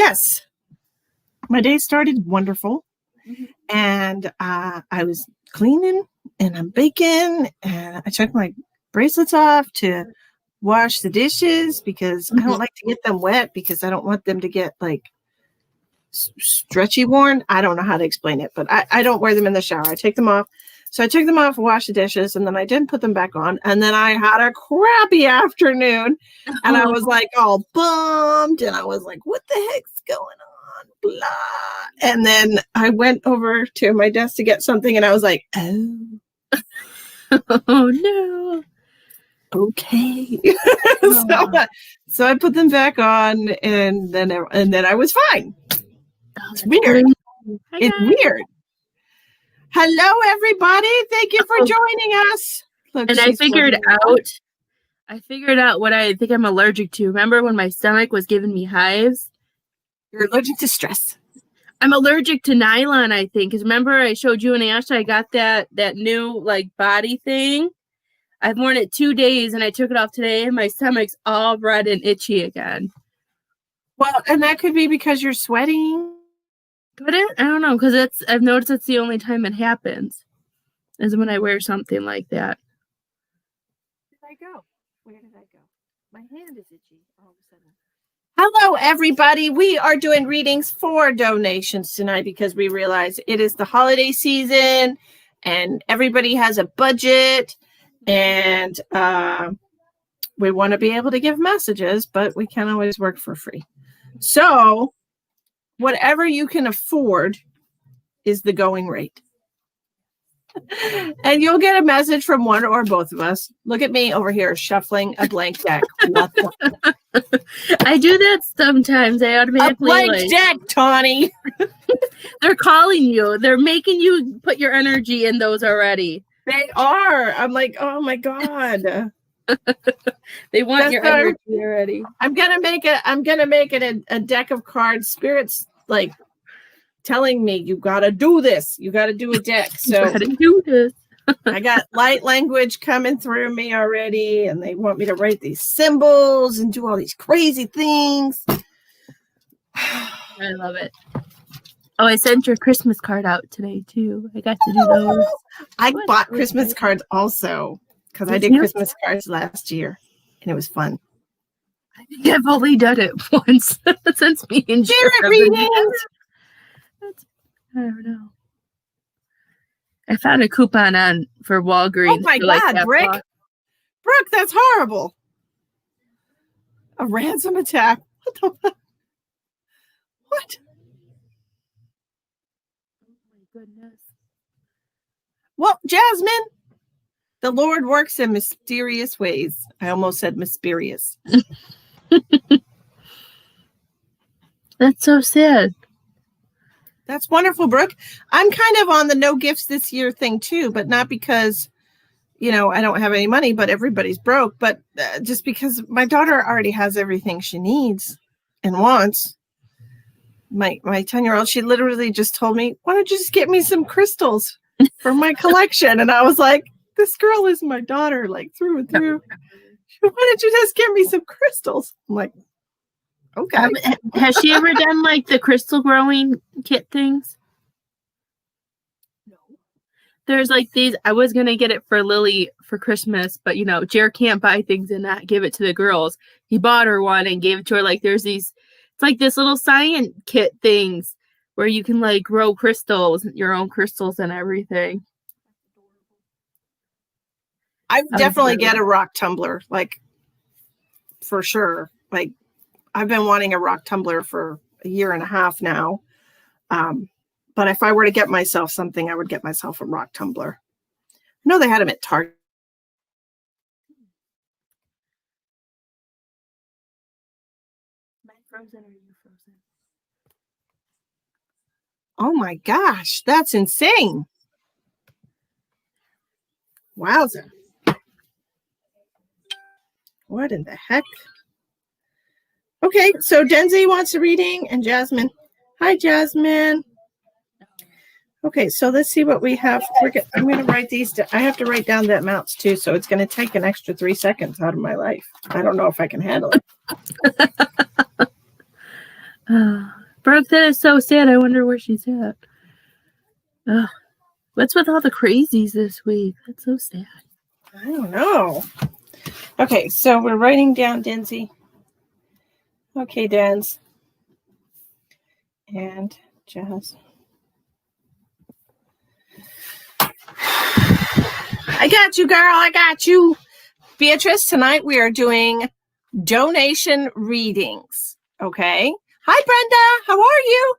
Yes. My day started wonderful. Mm-hmm. And I was cleaning and I'm baking and I took my bracelets off to wash the dishes because I don't like to get them wet because I don't want them to get like stretchy worn. I don't know how to explain it, but I don't wear them in the shower. I take them off. So I took them off, washed the dishes, and then I didn't put them back on. And then I had a crappy afternoon and I was like all bummed and I was like, what the heck's going on? Blah. And then I went over to my desk to get something and I was like, oh, oh no. Okay. So I put them back on and then I was fine. It's weird. It's weird. Hello, everybody. Thank you for joining us. Look, and I figured out what I think I'm allergic to. Remember when my stomach was giving me hives? You're allergic to stress. I'm allergic to nylon, I think. Because remember I showed you and Ashley, I got that new like body thing. I've worn it 2 days and I took it off today and my stomach's all red and itchy again. Well, and that could be because you're sweating. Could it? I don't know, because I've noticed it's the only time it happens is when I wear something like that. Where did I go? My hand is itchy all of a sudden. Hello, everybody. We are doing readings for donations tonight because we realize it is the holiday season and everybody has a budget and we want to be able to give messages, but we can't always work for free. So whatever you can afford is the going rate. And you'll get a message from one or both of us. Look at me over here shuffling a blank deck. I do that sometimes. I automatically a blank deck, Tawnie. They're calling you. They're making you put your energy in those already. They are. I'm like, oh my God. They want your energy already. I'm gonna make it a deck of cards. Spirits like telling me you gotta do this. You gotta do a deck. So you gotta do this. I got light language coming through me already, and they want me to write these symbols and do all these crazy things. I love it. Oh, I sent your Christmas card out today too. I got to do those. I bought Christmas cards also because I did Christmas cards last year, and it was fun. I think I've only done it once since me and Spirit readings. I don't know. I found a coupon on for Walgreens. Oh my God, Brooke, that's horrible. A ransom attack. What the fuck? What? Oh my goodness. Well, Jasmine, the Lord works in mysterious ways. I almost said mysterious. That's so sad. That's wonderful, Brooke. I'm kind of on the no gifts this year thing too, but not because, I don't have any money, but everybody's broke. But just because my daughter already has everything she needs and wants. My 10-year-old, she literally just told me, why don't you just get me some crystals for my collection? And I was like, this girl is my daughter, like through and through. Why don't you just get me some crystals? I'm like, okay. Has she ever done like the crystal growing kit things? No. There's like these. I was going to get it for Lily for Christmas, but Jared can't buy things and not give it to the girls. He bought her one and gave it to her. Like there's these, it's like this little science kit things where you can like grow crystals, your own crystals and everything. I would definitely get a rock tumbler, like for sure. Like I've been wanting a rock tumbler for a year and a half now. But if I were to get myself something, I would get myself a rock tumbler. I know they had them at Target. Am I frozen or are you frozen? Oh my gosh, that's insane. Wowza. What in the heck? Okay, so Denzie wants a reading and Jasmine. Hi, Jasmine. Okay, so let's see what we have. I'm going to write these. I have to write down the amounts too, so it's going to take an extra 3 seconds out of my life. I don't know if I can handle it. Brooke, that is so sad. I wonder where she's at. What's with all the crazies this week? That's so sad. I don't know. Okay, so we're writing down Denzie. Okay, Denz. And Jazz. I got you, girl. I got you. Beatrice, tonight we are doing donation readings. Okay. Hi, Brenda. How are you?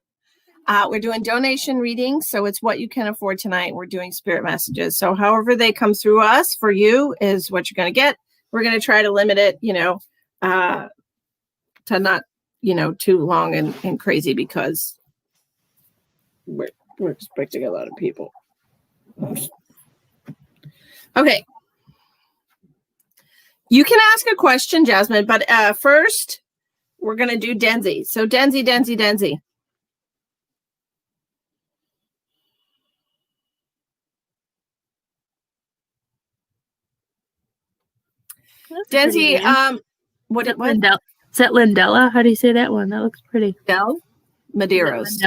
We're doing donation readings, so it's what you can afford tonight. We're doing spirit messages. So however they come through us for you is what you're going to get. We're going to try to limit it, to not, too long and crazy because we're expecting a lot of people. Okay. You can ask a question, Jasmine, but first we're going to do Denzie. So Denzie. Denzie, what? Is that Lindella? How do you say that one? That looks pretty. Medeiros.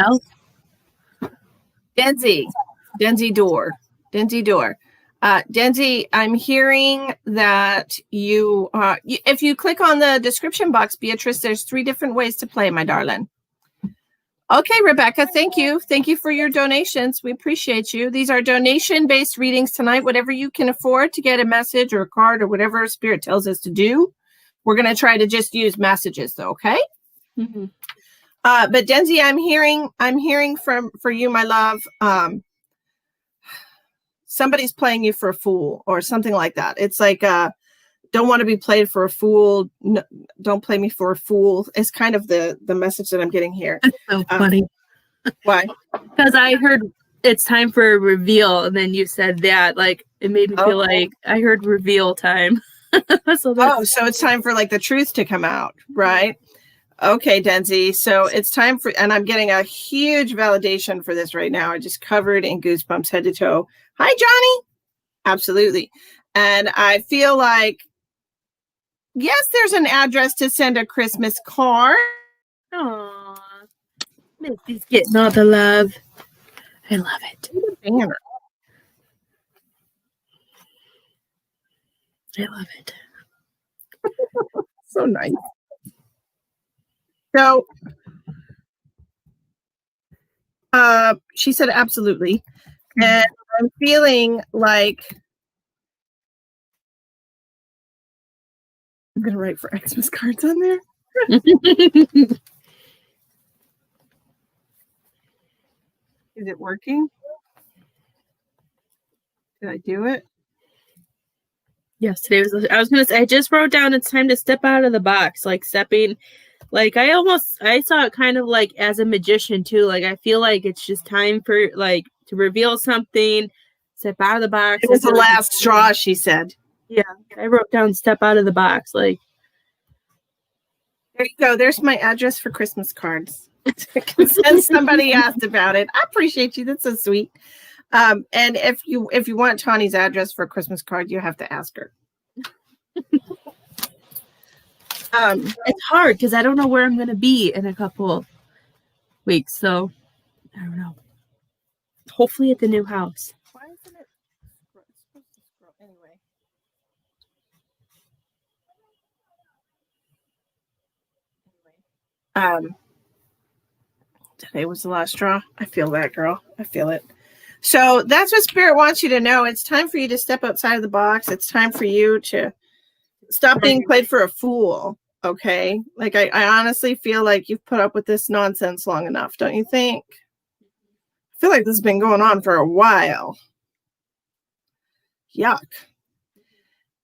Denzie Dorr. Denzie, I'm hearing that you, if you click on the description box, Beatrice, there's 3 different ways to play, my darling. Okay, Rebecca, thank you. Thank you for your donations. We appreciate you. These are donation-based readings tonight. Whatever you can afford to get a message or a card or whatever Spirit tells us to do. We're going to try to just use messages, though, okay? Mm-hmm. But Denzie, I'm hearing for you, my love. Somebody's playing you for a fool or something like that. It's like, don't want to be played for a fool. No, don't play me for a fool. It's kind of the message that I'm getting here. That's so funny. Why? Because I heard it's time for a reveal, and then you said that. Like, it made me feel like I heard reveal time. So it's time for like the truth to come out, right? Okay, Denzie. So it's time for, and I'm getting a huge validation for this right now. I just covered in goosebumps head to toe. Hi, Johnny. Absolutely. And I feel like, yes, there's an address to send a Christmas card. Aww. Misty's getting all the love. I love it. Banner. I love it. So nice. So, she said absolutely. And I'm feeling like I'm going to write for Xmas cards on there. Is it working? Did I do it? Yes, today was. I was gonna say. I just wrote down. It's time to step out of the box. Like stepping. Like I saw it kind of like as a magician too. Like I feel like it's just time for like to reveal something. Step out of the box. It was the last straw, she said. Yeah, I wrote down step out of the box. Like there you go. There's my address for Christmas cards. Since somebody asked about it, I appreciate you. That's so sweet. And if you want Tawnie's address for a Christmas card, you have to ask her. It's hard because I don't know where I'm going to be in a couple weeks. So I don't know. Hopefully at the new house. Why isn't it supposed to scroll anyway? Today was the last straw. I feel that, girl. I feel it. So that's what Spirit wants you to know. It's time for you to step outside of the box. It's time for you to stop being played for a fool. Okay. Like I honestly feel like you've put up with this nonsense long enough, don't you think? I feel like this has been going on for a while. Yuck.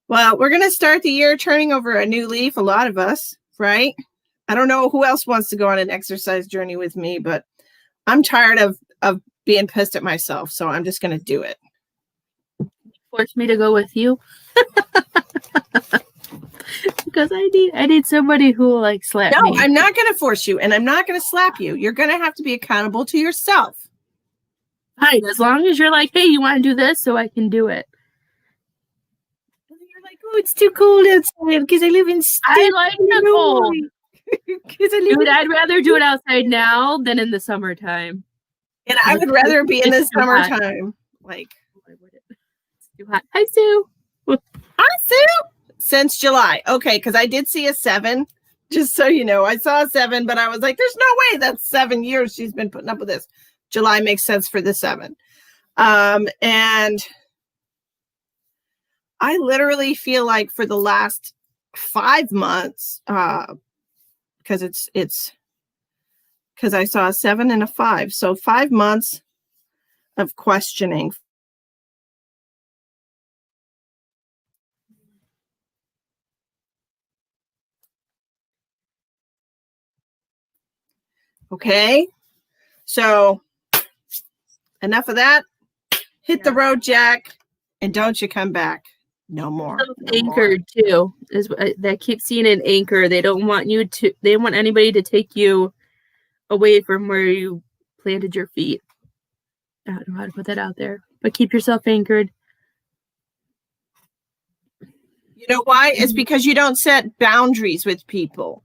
Well, we're going to start the year turning over a new leaf. A lot of us, right? I don't know who else wants to go on an exercise journey with me, but I'm tired of being pissed at myself. So I'm just going to do it. Force me to go with you. Because I need somebody who will like slap me. No, I'm not going to force you, and I'm not going to slap you. You're going to have to be accountable to yourself. Fine, as long as you're like, hey, you want to do this so I can do it. And you're like, oh, it's too cold outside because I live in I like the cold. Dude, I'd rather do it outside now than in the summertime. And I would rather be in the summertime. Like, it's too hot. Hi, Sue. Hi, Sue. Since July. Okay, because I did see a 7. Just so you know, I saw a 7, but I was like, there's no way that's 7 years she's been putting up with this. July makes sense for the 7. And I literally feel like for the last 5 months, because it's because I saw a 7 and a 5. So 5 months of questioning. Okay. So enough of that. Hit the road, Jack, and don't you come back no more. Anchored too is that keep seeing an anchor. They don't want you to. They don't want anybody to take you away from where you planted your feet. I don't know how to put that out there, but keep yourself anchored. You know why? It's because you don't set boundaries with people.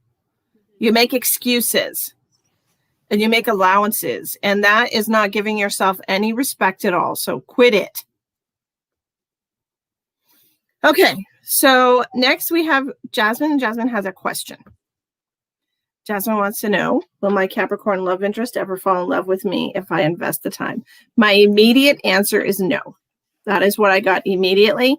You make excuses and you make allowances, and that is not giving yourself any respect at all. So quit it. Okay, so next we have Jasmine, and Jasmine has a question. Jasmine wants to know, will my Capricorn love interest ever fall in love with me if I invest the time? My immediate answer is no. That is what I got immediately.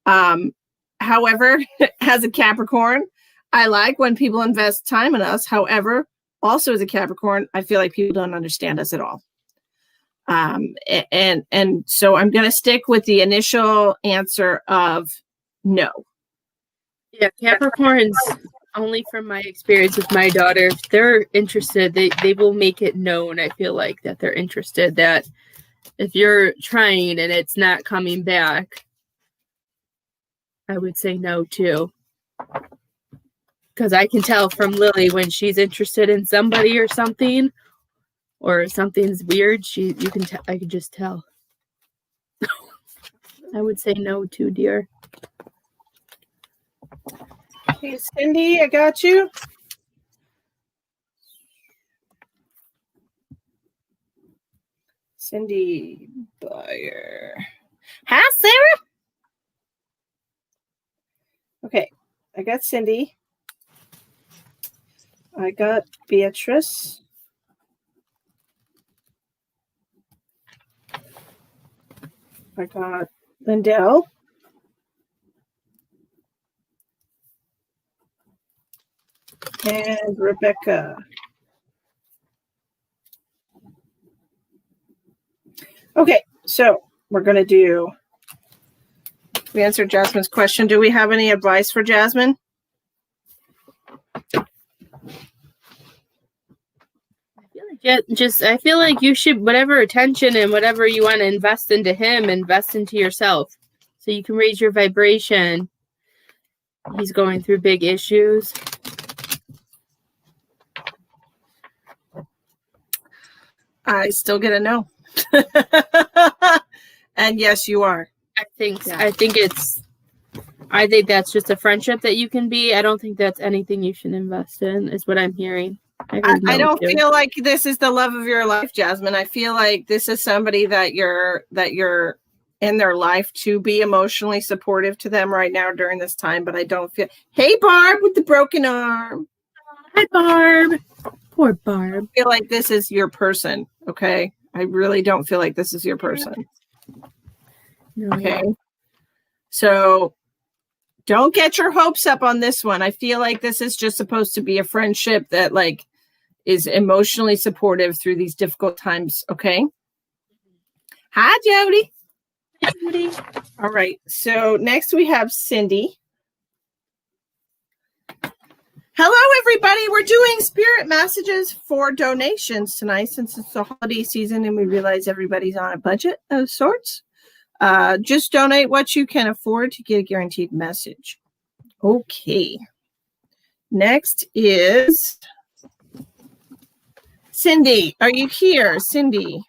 However, as a Capricorn, I like when people invest time in us. However, also as a Capricorn, I feel like people don't understand us at all. And so I'm going to stick with the initial answer of no. Yeah, Capricorns, only from my experience with my daughter, if they're interested, they will make it known, I feel like, that they're interested. That if you're trying and it's not coming back, I would say no too. Because I can tell from Lily when she's interested in somebody or something, or something's weird, I can just tell. I would say no too, dear. Okay, Cindy, I got you. Cindy Byer. Hi, Sarah. Okay, I got Cindy. I got Beatrice. I got Lindell. And Rebecca. Okay, so we're going to do, we answered Jasmine's question. Do we have any advice for Jasmine? I feel like you should, whatever attention and whatever you want to invest into him, invest into yourself so you can raise your vibration. He's going through big issues. I still get a no. And yes, you are. I think that's just a friendship that you can be. I don't think that's anything you should invest in, is what I'm hearing. I don't feel like this is the love of your life, Jasmine. I feel like this is somebody that you're in their life to be emotionally supportive to them right now during this time, but I don't feel. Hey, Barb with the broken arm. Hi, Barb. Poor Barb. I feel like this is your person. Okay, I really don't feel like this is your person. No. Okay, so don't get your hopes up on this one. I feel like this is just supposed to be a friendship that like is emotionally supportive through these difficult times. Okay. Hi, Jody. Hi, Jody. All right. So next we have Cindy. Hello, everybody. We're doing spirit messages for donations tonight since it's the holiday season and we realize everybody's on a budget of sorts. Just donate what you can afford to get a guaranteed message. Okay. Next is Cindy. Are you here, Cindy?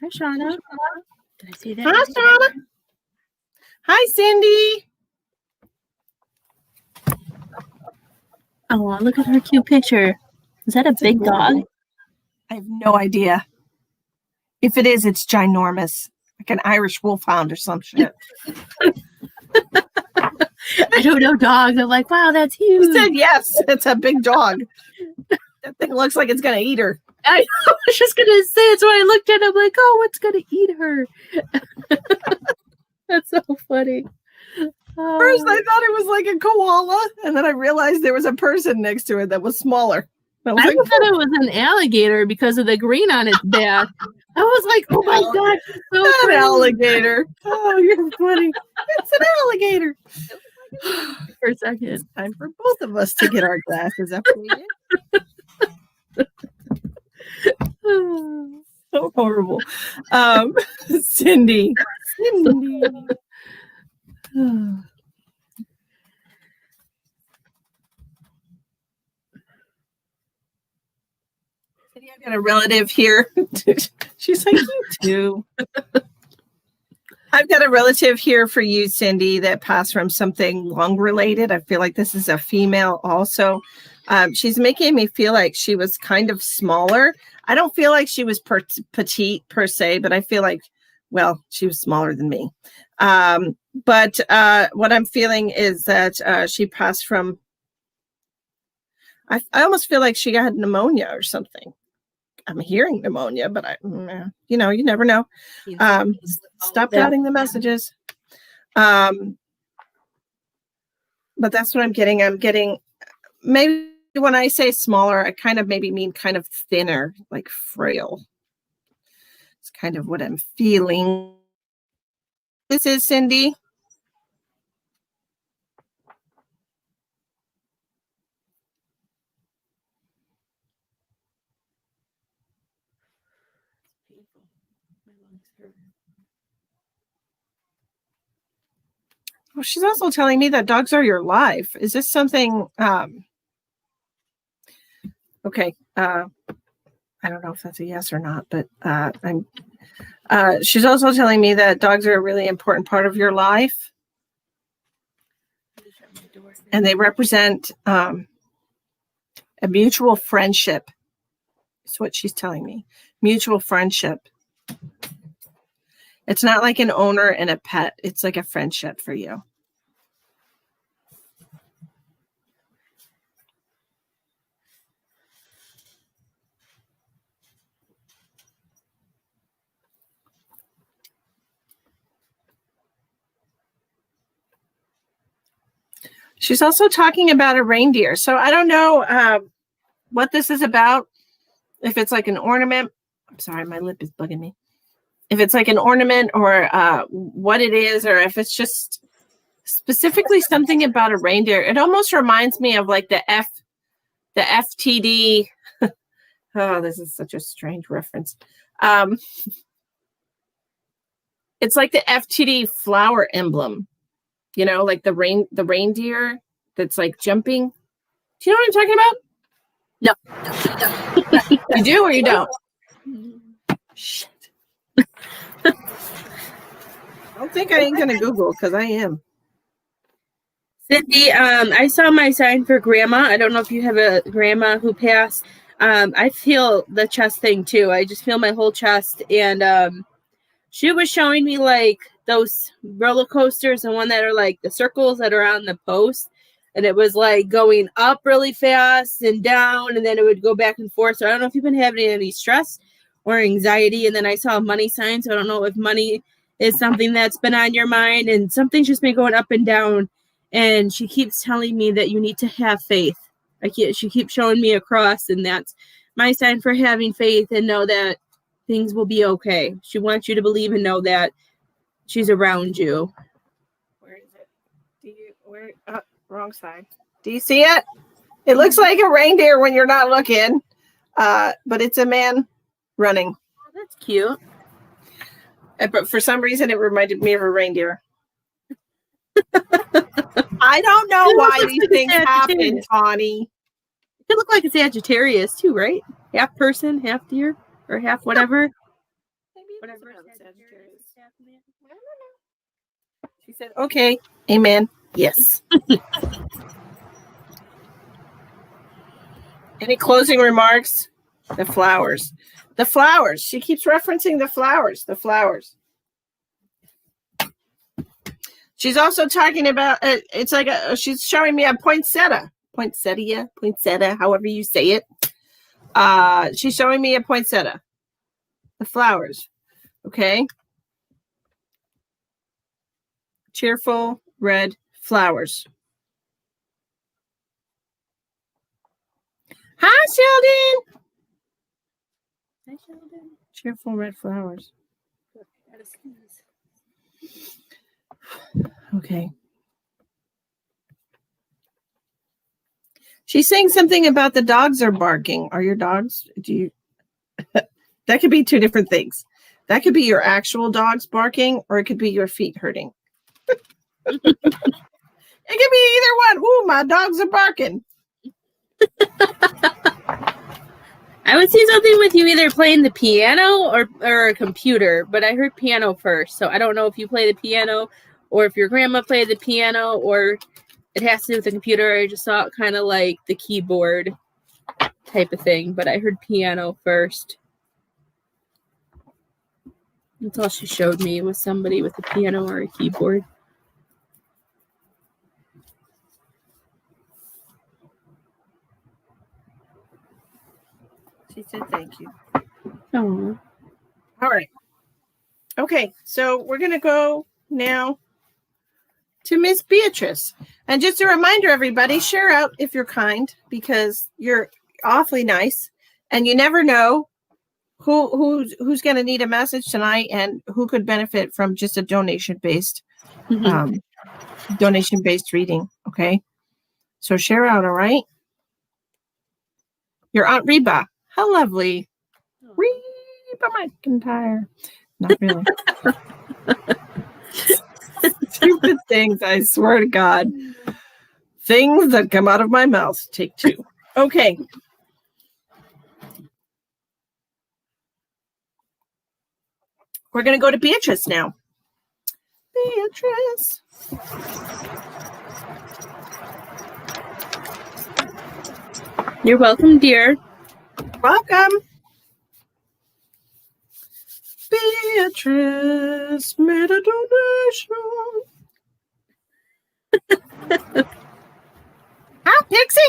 Hi, Shauna. Did I say that? Hi, Shauna. Hi, Cindy. Oh, look at her cute picture. Is that a big dog? I have no idea. If it is, it's ginormous. Like an Irish wolfhound or some shit. I don't know dogs. I'm like, wow, that's huge. You said yes. It's a big dog. That thing looks like it's going to eat her. I was just going to say it. So I looked at it. I'm like, oh, what's going to eat her? That's so funny. First, I thought it was like a koala. And then I realized there was a person next to it that was smaller. I thought it was an alligator because of the green on its back. I was like, oh my God. So not an alligator. Oh, you're funny. It's an alligator. For a second. It's time for both of us to get our glasses upgraded. So horrible. Cindy. I've got a relative here. She's like, you too. I've got a relative here for you, Cindy, that passed from something lung related. I feel like this is a female also. She's making me feel like she was kind of smaller. I don't feel like she was petite per se, but I feel like, well, she was smaller than me. But what I'm feeling is that she passed from, I almost feel like she got pneumonia or something. I'm hearing pneumonia, but you never know. Stop doubting the messages. But that's what I'm getting. I'm getting, maybe when I say smaller, I kind of maybe mean kind of thinner, like frail. It's kind of what I'm feeling. This is Cindy. Well, she's also telling me that dogs are your life. Is this something? Okay. I don't know if that's a yes or not, but she's also telling me that dogs are a really important part of your life. And they represent a mutual friendship. Is what she's telling me. Mutual friendship. It's not like an owner and a pet. It's like a friendship for you. She's also talking about a reindeer. So I don't know what this is about. If it's like an ornament. I'm sorry, my lip is bugging me. If it's like an ornament or what it is, or if it's just specifically something about a reindeer. It almost reminds me of like the FTD. Oh, this is such a strange reference. It's like the FTD flower emblem, you know, like the reindeer that's like jumping. Do you know what I'm talking about? No. You do or you don't? Shit. I don't think I ain't gonna Google because I am. Cindy, I saw my sign for grandma. I don't know if you have a grandma who passed. I feel the chest thing too. I just feel my whole chest. And she was showing me like those roller coasters and one that are like the circles that are on the post. And it was like going up really fast and down, and then it would go back and forth. So I don't know if you've been having any stress or anxiety. And then I saw a money sign. So I don't know if money is something that's been on your mind, and something's just been going up and down. And she keeps telling me that you need to have faith. She keeps showing me a cross, and that's my sign for having faith and know that things will be okay. She wants you to believe and know that she's around you. Where is it? Wrong side. Do you see it? It looks like a reindeer when you're not looking, but it's a man running. Oh, that's cute. But for some reason, it reminded me of a reindeer. I don't know why these things happen, Tawnie. It could look like a Sagittarius too, right? Half person, half deer, or half whatever. Maybe whatever. Sagittarius. I don't know. She said, "Okay, amen." Yes. Any closing remarks? The flowers. The flowers. She keeps referencing the flowers. The flowers. She's also talking about, it's like, she's showing me a poinsettia. Poinsettia, however you say it. She's showing me a poinsettia. The flowers. Okay. Cheerful red flowers. Hi, Sheldon. Hi, Sheldon. Cheerful red flowers. Okay. She's saying something about the dogs are barking. Are your dogs? Do you? That could be two different things. That could be your actual dogs barking, or it could be your feet hurting. It could be either one. Ooh, my dogs are barking. I would see something with you either playing the piano or a computer, but I heard piano first, so I don't know if you play the piano or if your grandma played the piano or it has to do with the computer. I just saw it kind of like the keyboard type of thing, but I heard piano first. That's all she showed me was somebody with a piano or a keyboard. She said thank you. Oh. All right. Okay, so we're going to go now to Miss Beatrice. And just a reminder, everybody, share out if you're kind, because you're awfully nice. And you never know who's going to need a message tonight and who could benefit from just a donation-based reading. Okay, so share out. All right. Your Aunt Reba, how lovely. Reba McIntyre. Not really. Stupid things, I swear to God. Things that come out of my mouth. Take two. Okay. We're going to go to Beatrice now. Beatrice. You're welcome, dear. Welcome. Beatrice made a donation. Hi, Pixie.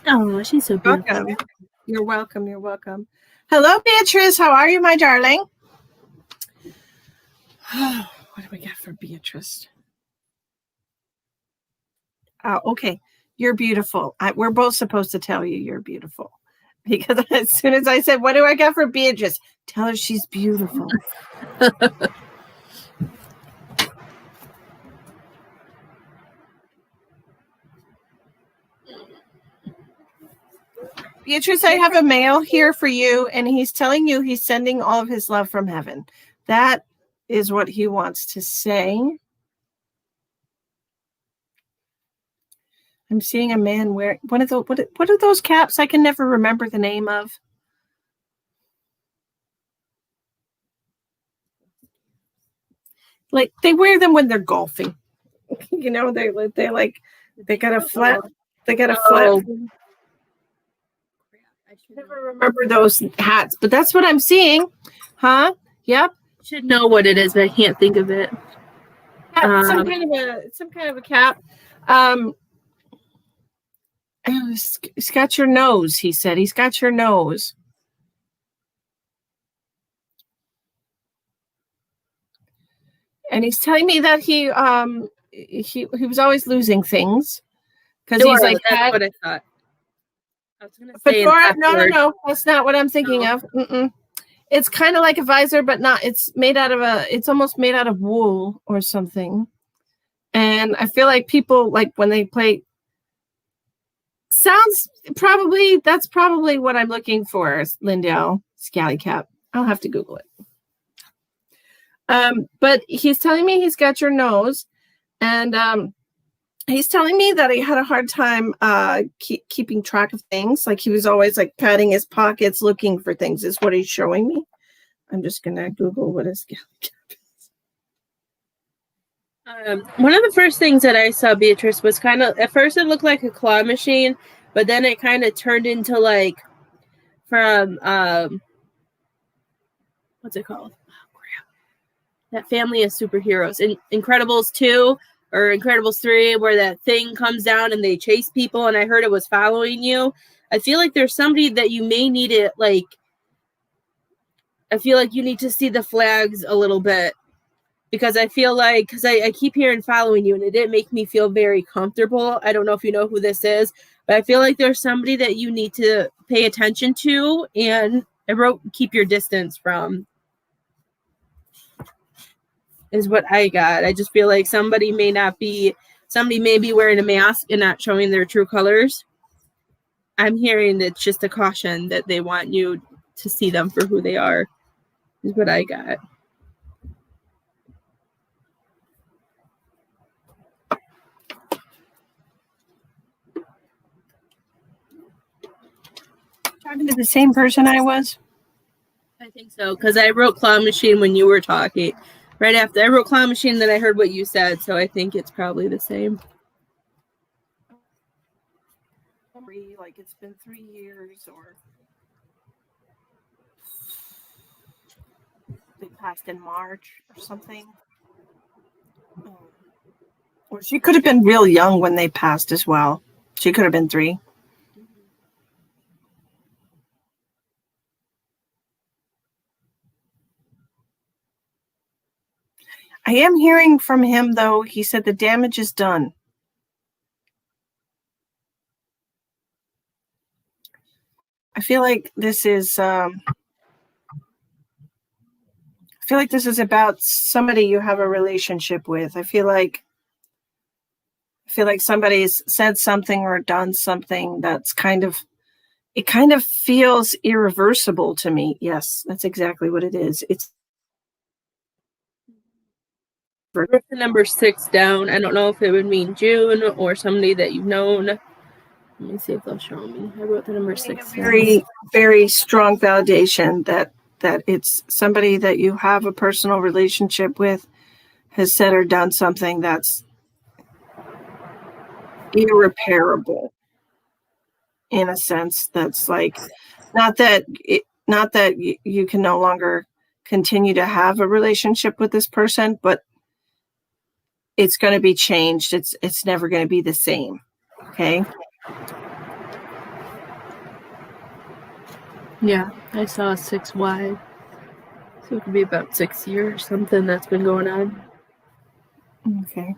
Oh, she's so beautiful. Welcome. You're welcome. You're welcome. Hello, Beatrice. How are you, my darling? What do we got for Beatrice? Oh, okay. You're beautiful. We're both supposed to tell you you're beautiful. Because as soon as I said, what do I got for Beatrice? Tell her she's beautiful. Beatrice, I have a mail here for you, and he's telling you he's sending all of his love from heaven. That is what he wants to say. I'm seeing a man wearing one of those. What are those caps? I can never remember the name of. Like they wear them when they're golfing. You know, they got a flat. They got a flat. I should never remember those hats, but that's what I'm seeing. Huh? Yep. Should know what it is, but I can't think of it. Some kind of a cap. He's got your nose, he said. He's got your nose. And he's telling me that he was always losing things. Because he's like, that's what I thought. I was gonna say no, that's not what I'm thinking of. It's kind of like a visor, but not. It's almost made out of wool or something. And I feel like people, like when they play, that's probably what I'm looking for, Lindell, Scally Cap. I'll have to Google it. But he's telling me he's got your nose, and he's telling me that he had a hard time keeping track of things. Like he was always like patting his pockets, looking for things, is what he's showing me. I'm just going to Google what a Scally Cap is. One of the first things that I saw, Beatrice, was kind of, at first it looked like a claw machine, but then it kind of turned into like from, what's it called? Oh, crap. That family of superheroes. Incredibles 2 or Incredibles 3, where that thing comes down and they chase people, and I heard it was following you. I feel like there's somebody that you may need it, like, I feel like you need to see the flags a little bit. Because I feel like, because I keep hearing following you, and it didn't make me feel very comfortable. I don't know if you know who this is, but I feel like there's somebody that you need to pay attention to, and I wrote keep your distance from, is what I got. I just feel like somebody may be wearing a mask and not showing their true colors. I'm hearing it's just a caution that they want you to see them for who they are, is what I got. Talking to the same person I was? I think so, because I wrote claw machine when you were talking. Right after I wrote claw machine, then I heard what you said, so I think it's probably the same. Like it's been 3 years, or they passed in March or something. Or she could have been real young when they passed as well. She could have been 3. I am hearing from him, though. He said the damage is done. I feel like this is about somebody you have a relationship with. I feel like somebody's said something or done something that's kind of feels irreversible to me. Yes, that's exactly what it is. It's I wrote the number 6 down. I don't know if it would mean June or somebody that you've known. Let me see if they'll show me. I wrote the number 6 down. Very, very strong validation that it's somebody that you have a personal relationship with has said or done something that's irreparable, in a sense. That's like, not that you can no longer continue to have a relationship with this person, but it's going to be changed. It's never going to be the same. Okay. Yeah, I saw 6 wide. So it could be about 6 years or something that's been going on. Okay.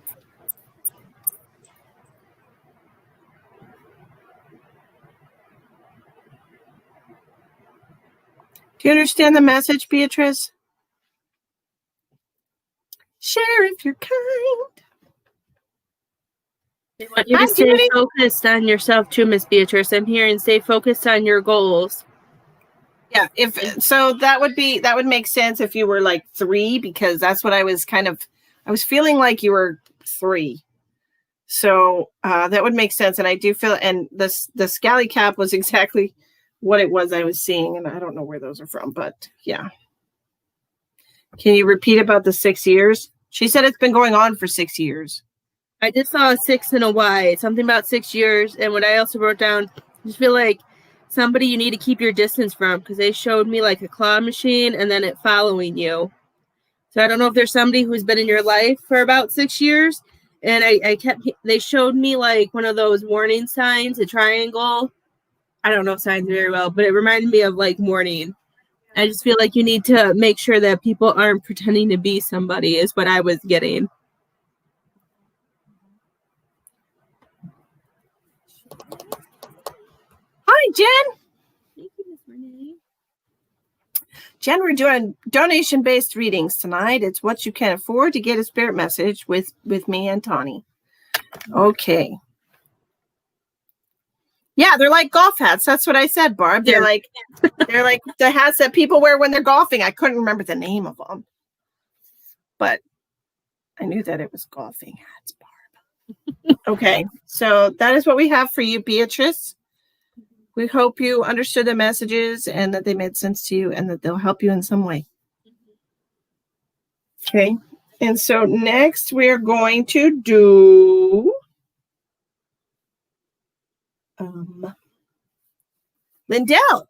Do you understand the message, Beatrice? Share if you're kind. They want you to stay focused on yourself too, Miss Beatrice. I'm hearing stay focused on your goals. Yeah, that would make sense if you were like 3, because that's what I was feeling like you were 3. So that would make sense. And I do feel, and the scally cap was exactly what it was I was seeing. And I don't know where those are from, but yeah. Can you repeat about the 6 years? She said it's been going on for 6 years. I just saw a 6 and a Y, something about 6 years. And what I also wrote down, I just feel like somebody you need to keep your distance from, because they showed me like a claw machine and then it following you. So I don't know if there's somebody who's been in your life for about 6 years. And they showed me like one of those warning signs, a triangle. I don't know signs very well, but it reminded me of like warning. I just feel like you need to make sure that people aren't pretending to be somebody, is what I was getting. Hi, Jen. Thank you, Miss Renee. Jen, we're doing donation-based readings tonight. It's what you can afford to get a spirit message with me and Tawnie. Okay. Yeah, they're like golf hats. That's what I said, Barb. They're like the hats that people wear when they're golfing. I couldn't remember the name of them, but I knew that it was golfing hats, Barb. Okay, so that is what we have for you, Beatrice. We hope you understood the messages and that they made sense to you and that they'll help you in some way. Okay. And so next we're going to do Lindell.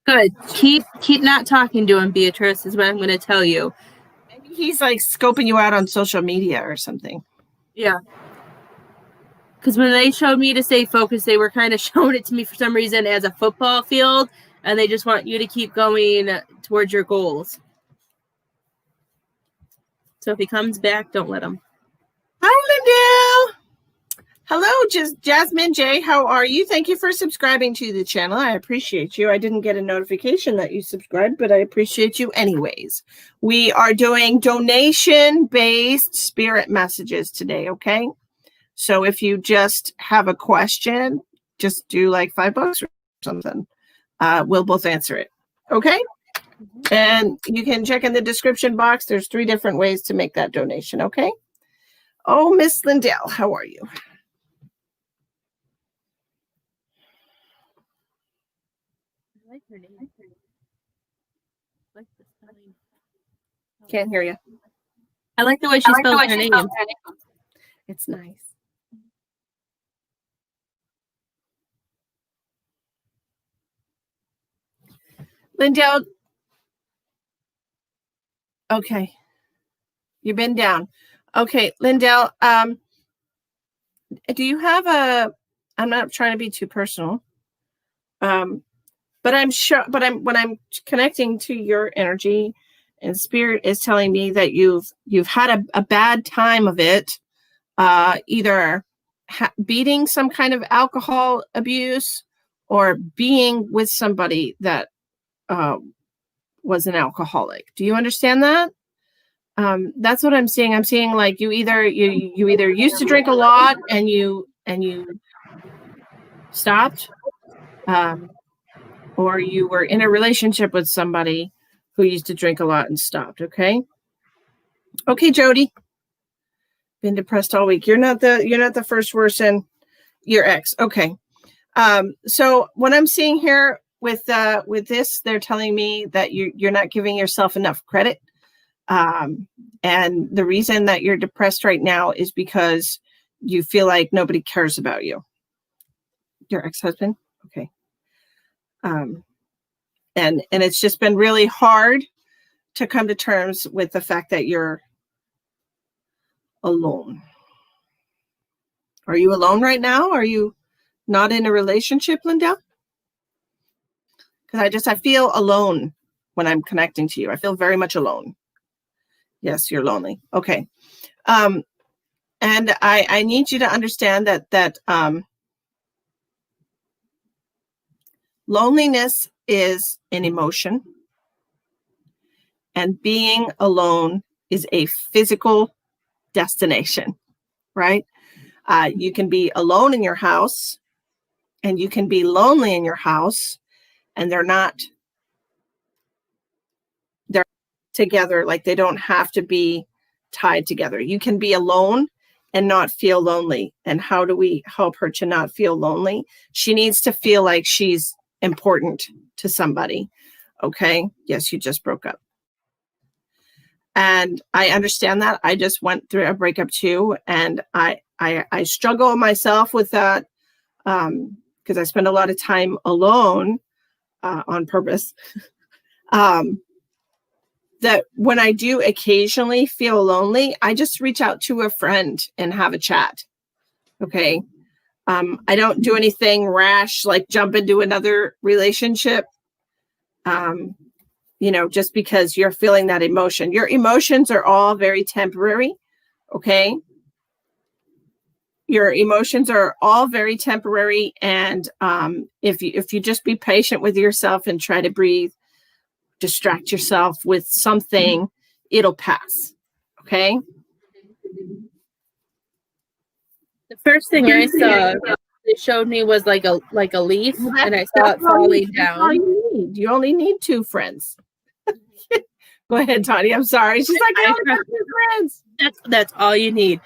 Good. Keep not talking to him, Beatrice, is what I'm going to tell you. Maybe he's like scoping you out on social media or something. Yeah. Because when they showed me to stay focused, they were kind of showing it to me for some reason as a football field, and they just want you to keep going towards your goals. So if he comes back, don't let him. Hi, Lindell. Hello, Jasmine J. How are you? Thank you for subscribing to the channel. I appreciate you. I didn't get a notification that you subscribed, but I appreciate you anyways. We are doing donation-based spirit messages today, okay? So if you just have a question, just do like $5 or something. We'll both answer it, okay? And you can check in the description box. There's 3 different ways to make that donation, okay? Oh, Miss Lindell, how are you? I like her name. I like the spelling. Can't hear you. I like the way she spells her name. It's nice. Lindell. Okay. You've been down. Okay, Lindell, do you have I'm not trying to be too personal. But I'm sure, when I'm connecting to your energy, and spirit is telling me that you've had a bad time of it, either beating some kind of alcohol abuse or being with somebody that was an alcoholic. Do you understand that? That's what I'm seeing. I'm seeing like you either used to drink a lot and you stopped, or you were in a relationship with somebody who used to drink a lot and stopped. Okay, Jody. Been depressed all week. You're not the first person. Your ex. Okay. So what I'm seeing here with this, they're telling me that you're not giving yourself enough credit. And the reason that you're depressed right now is because you feel like nobody cares about you. Your ex-husband? Okay. And it's just been really hard to come to terms with the fact that you're alone. Are you alone right now? Are you not in a relationship, Linda? Because I feel alone when I'm connecting to you. I feel very much alone. Yes, you're lonely. Okay. And I need you to understand that loneliness is an emotion, and being alone is a physical destination, right? You can be alone in your house, and you can be lonely in your house, and they're together. Like, they don't have to be tied together. You can be alone and not feel lonely. And how do we help her to not feel lonely? She needs to feel like she's important to somebody. Okay. Yes, you just broke up. And I understand that. I just went through a breakup too. And I struggle myself with that because I spend a lot of time alone on purpose. That when I do occasionally feel lonely, I just reach out to a friend and have a chat. Okay. I don't do anything rash, like jump into another relationship. Just because you're feeling that emotion. Your emotions are all very temporary. Okay. Your emotions are all very temporary. And if you just be patient with yourself and try to breathe, distract yourself with something, it'll pass. Okay. The first thing I saw they showed me was like a leaf, and I saw it falling down. All you need. You only need 2 friends. Go ahead, Tawnie. I'm sorry. She's like, I only have 2 friends. That's all you need.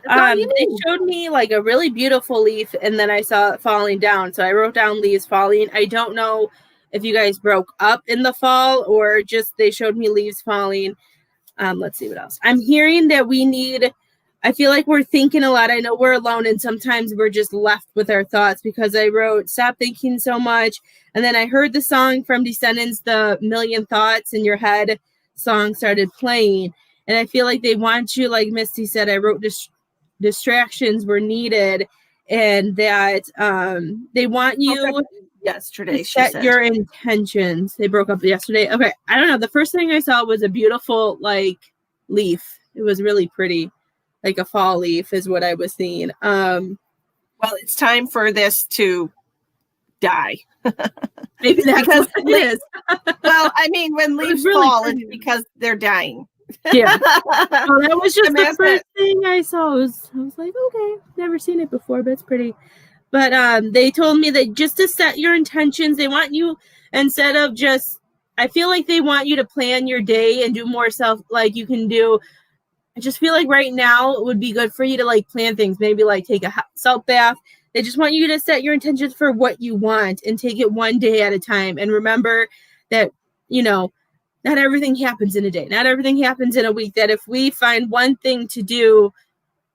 They showed me like a really beautiful leaf, and then I saw it falling down. So I wrote down leaves falling. I don't know if you guys broke up in the fall or just they showed me leaves falling. Let's see what else. I'm hearing that I feel like we're thinking a lot. I know we're alone and sometimes we're just left with our thoughts, because I wrote Stop Thinking So Much. And then I heard the song from Descendants, the Million Thoughts in Your Head song started playing. And I feel like they want you, like Misty said, I wrote distractions were needed, and that they want you yesterday to set your intentions. They broke up yesterday. Okay, I don't know. The first thing I saw was a beautiful like leaf. It was really pretty, like a fall leaf is what I was seeing. Well, it's time for this to die. Maybe that's because what it is. Well, I mean, when leaves really fall, pretty. it's because they're dying. Yeah. Well, that was just the first thing I saw. I was like, okay, never seen it before, but it's pretty. But they told me that just to set your intentions, they want you, instead of just, I feel like they want you to plan your day and do more like you can do. I just feel like right now it would be good for you to like plan things, maybe like take a salt bath. They just want you to set your intentions for what you want and take it one day at a time. And remember that, not everything happens in a day. Not everything happens in a week. That if we find one thing to do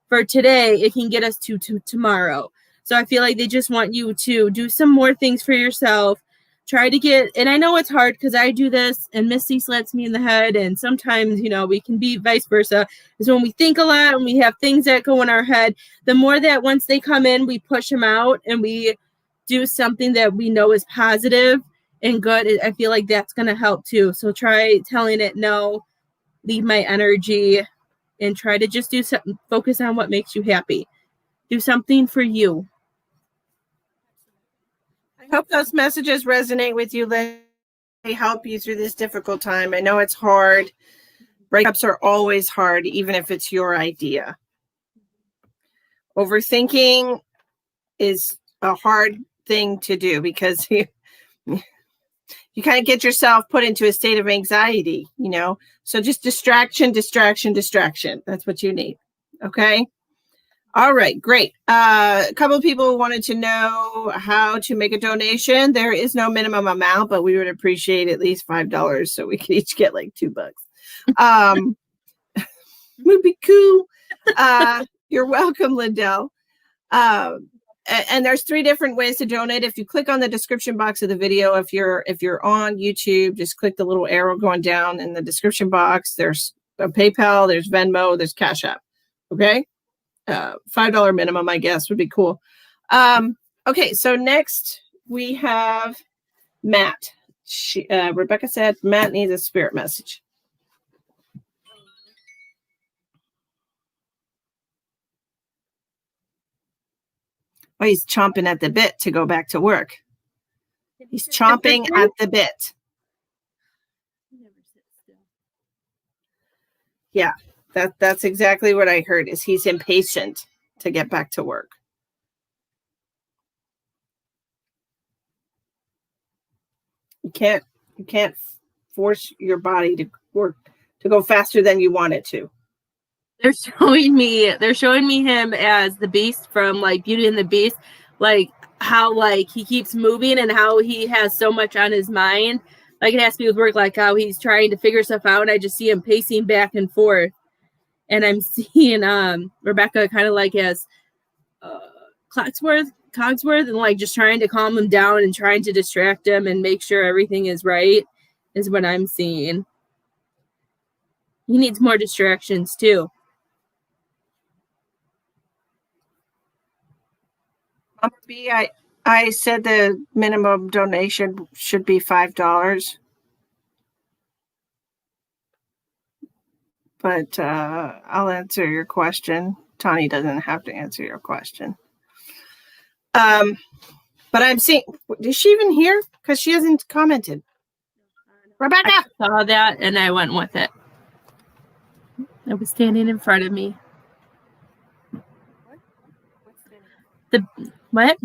for today, it can get us to tomorrow. So I feel like they just want you to do some more things for yourself. Try to get, and I know it's hard because I do this and Misty slaps me in the head. And sometimes, we can be vice versa. Is when we think a lot and we have things that go in our head, the more that once they come in, we push them out and we do something that we know is positive and good. I feel like that's going to help too. So try telling it no, leave my energy, and try to just do something, focus on what makes you happy. Do something for you. I hope those messages resonate with you. They help you through this difficult time. I know it's hard. Breakups are always hard, even if it's your idea. Overthinking is a hard thing to do because you kind of get yourself put into a state of anxiety, So just distraction. That's what you need. Okay. All right, great. A couple of people wanted to know how to make a donation. There is no minimum amount, but we would appreciate at least $5 so we could each get like $2. Would be cool. You're welcome, Lindell. And there's 3 different ways to donate. If you click on the description box of the video, if you're on YouTube, just click the little arrow going down in the description box. There's a PayPal, there's Venmo, there's Cash App. Okay. $5 minimum, I guess, would be cool. Okay, so next we have Matt. Rebecca said Matt needs a spirit message. Oh, he's chomping at the bit to go back to work. He's chomping at the bit. Yeah. That's exactly what I heard, is he's impatient to get back to work. You can't force your body to work to go faster than you want it to. They're showing me him as the Beast from like Beauty and the Beast, like how like he keeps moving and how he has so much on his mind. Like it has to be with work, like how he's trying to figure stuff out, and I just see him pacing back and forth. And I'm seeing Rebecca kind of like as Cogsworth, and like just trying to calm him down and trying to distract him and make sure everything is right is what I'm seeing. He needs more distractions too. Mama B, I said the minimum donation should be $5. But I'll answer your question. Tawnie doesn't have to answer your question. But I'm seeing, is she even here? Because she hasn't commented. Rebecca! I saw that and I went with it. It was standing in front of me. What?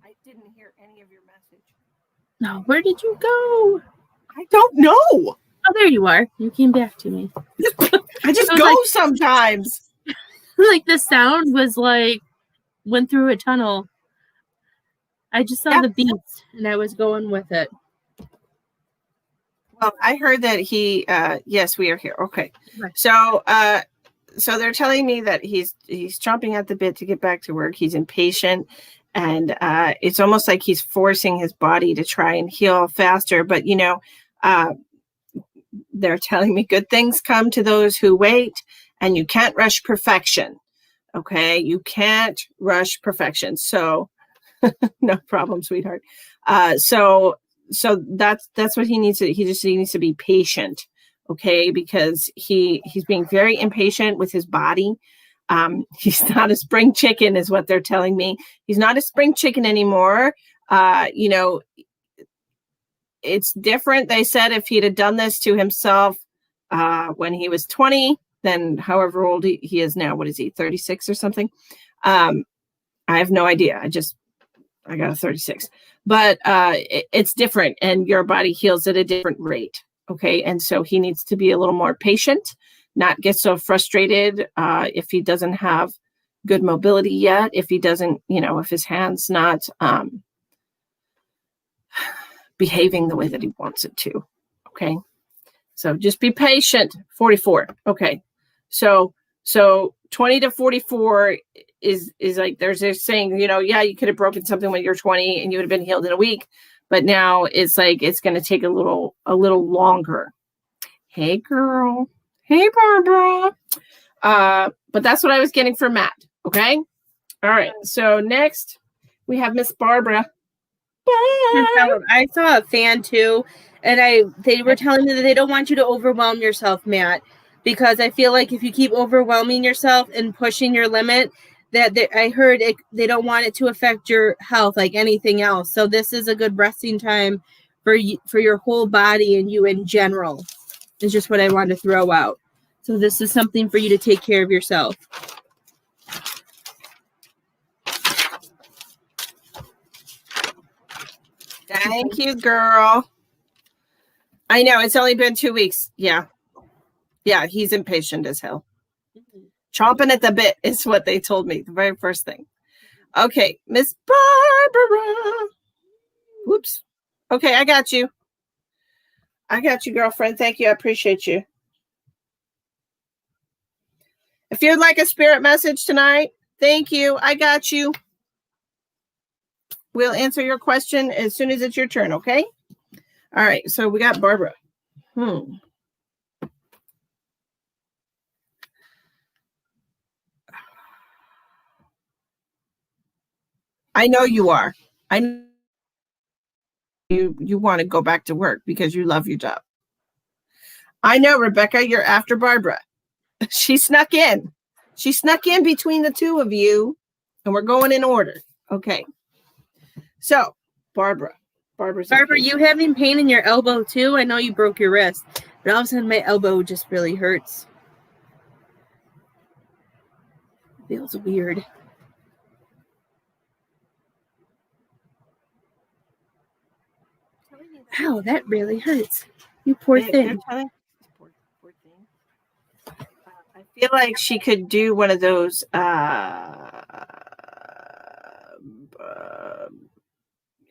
I didn't hear any of your message. No, where did you go? I don't know. Oh, there you are. You came back to me. I just go like, sometimes. Like the sound was like went through a tunnel. I just saw the beats and I was going with it. Well, I heard that he, yes, we are here. Okay. Right. So they're telling me that he's chomping at the bit to get back to work. He's impatient, and it's almost like he's forcing his body to try and heal faster. But they're telling me good things come to those who wait, and you can't rush perfection. Okay, you can't rush perfection. So, no problem, sweetheart. So that's what he needs to. He needs to be patient. Okay, because he's being very impatient with his body. He's not a spring chicken, is what they're telling me. He's not a spring chicken anymore. It's different. They said if he'd have done this to himself when he was 20, then however old he is now, what is he, 36 or something? I have no idea. I got a 36, but it's different, and your body heals at a different rate. Okay. And so he needs to be a little more patient, not get so frustrated if he doesn't have good mobility yet, if he doesn't, if his hand's not behaving the way that he wants it to. Okay. So just be patient. 44. Okay. So 20 to 44 is like, there's this saying, yeah, you could have broken something when you're 20 and you would have been healed in a week. But now it's like, it's going to take a little longer. Hey, girl. Hey, Barbara. But that's what I was getting from Matt. Okay. All right. So next we have Miss Barbara. I saw a fan too, and they were telling me that they don't want you to overwhelm yourself, Matt, because I feel like if you keep overwhelming yourself and pushing your limit, I heard they don't want it to affect your health like anything else. So this is a good resting time for your whole body and you in general. Is just what I wanted to throw out. So this is something for you to take care of yourself. Thank you, girl. I know it's only been 2 weeks. Yeah, he's impatient as hell. Chomping at the bit is what they told me, the very first thing. Okay, Miss Barbara. Whoops. Okay, I got you. Girlfriend. Thank you. I appreciate you. If you'd like a spirit message tonight, thank you. I got you. We'll answer your question as soon as it's your turn, okay? All right, so we got Barbara. I know you are. I know you want to go back to work because you love your job. I know, Rebecca, you're after Barbara. She snuck in. She snuck in between the two of you, and we're going in order. Okay. So, Barbara, you having pain in your elbow too? I know you broke your wrist, but all of a sudden my elbow just really hurts. Feels weird. Ow, that really hurts. You poor thing. Poor thing. I feel like she could do one of those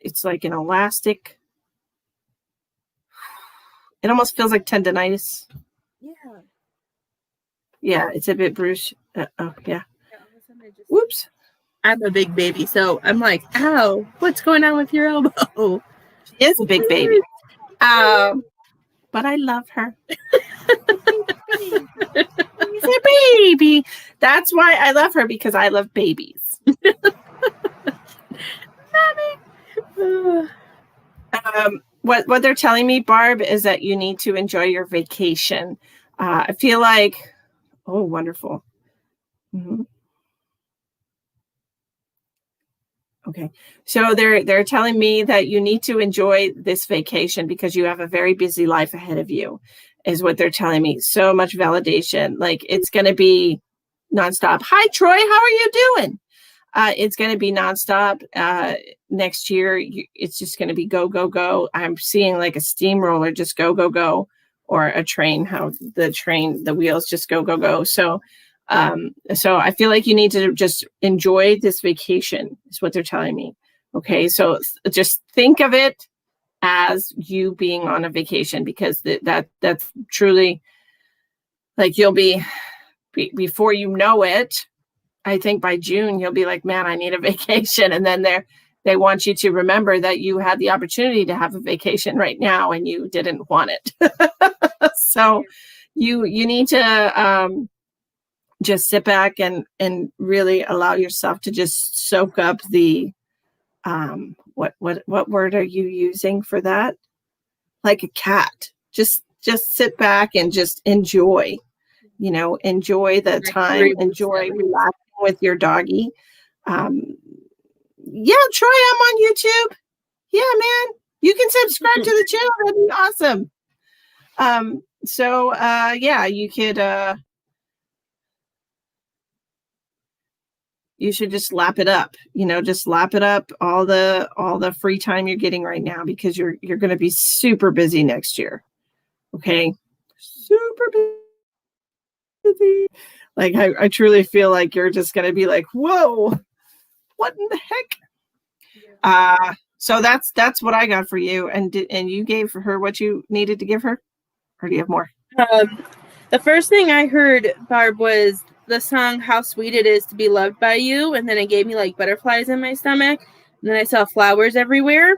it's like an elastic. It almost feels like tendonitis. Yeah, it's a bit bruised. Yeah. Whoops. I'm a big baby, so I'm like, ow, what's going on with your elbow? She is a big baby. But I love her. She's a baby. That's why I love her, because I love babies. What they're telling me, Barb, is that you need to enjoy your vacation. I feel like, oh, wonderful. Mm-hmm. Okay, so they're telling me that you need to enjoy this vacation because you have a very busy life ahead of you, is what they're telling me. So much validation, like it's going to be nonstop. Hi, Troy, how are you doing? It's going to be nonstop. Next year, it's just going to be go, go, go. I'm seeing like a steamroller just go, go, go, or a train, how the wheels just go, go, go. So I feel like you need to just enjoy this vacation is what they're telling me. Okay. So just think of it as you being on a vacation, because that's truly like you'll be before you know it. I think by June you'll be like, man, I need a vacation, and then they want you to remember that you had the opportunity to have a vacation right now and you didn't want it. So you need to just sit back and really allow yourself to just soak up the what word are you using for that? Like a cat. Just sit back and just enjoy. Enjoy the time, enjoy relaxing with your doggy. Yeah, Troy, I'm on YouTube. Yeah, man, you can subscribe to the channel. That'd be awesome. So yeah, you could you should just lap it up, just lap it up all the free time you're getting right now, because you're going to be super busy next year. Okay. Super busy. Like I truly feel like you're just going to be like, whoa, what in the heck? So that's what I got for you. And you gave her what you needed to give her, or do you have more? The first thing I heard, Barb, was the song "How Sweet It Is to Be Loved by You," and then it gave me like butterflies in my stomach, and then I saw flowers everywhere.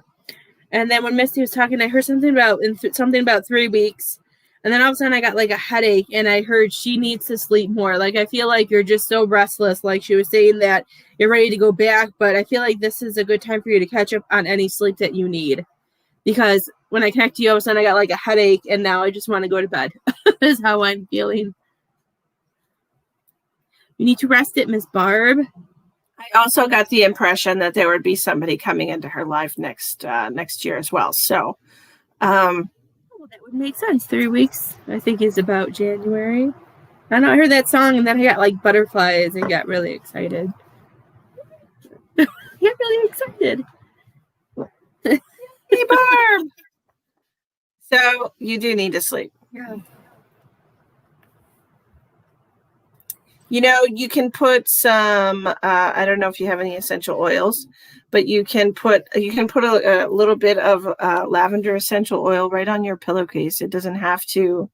And then when Misty was talking, I heard something about 3 weeks, and then all of a sudden I got like a headache, and I heard she needs to sleep more. Like I feel like you're just so restless. Like she was saying that you're ready to go back, but I feel like this is a good time for you to catch up on any sleep that you need, because when I connect to you, all of a sudden I got like a headache, and now I just want to go to bed. Is how I'm feeling. You need to rest it, Miss Barb. I also got the impression that there would be somebody coming into her life next year as well. So, well, that would make sense. 3 weeks, I think, is about January. I know I heard that song, and then I got like butterflies and got really excited. Hey, Barb. So you do need to sleep. Yeah. You can put some, I don't know if you have any essential oils, but you can put a little bit of lavender essential oil right on your pillowcase. It doesn't have to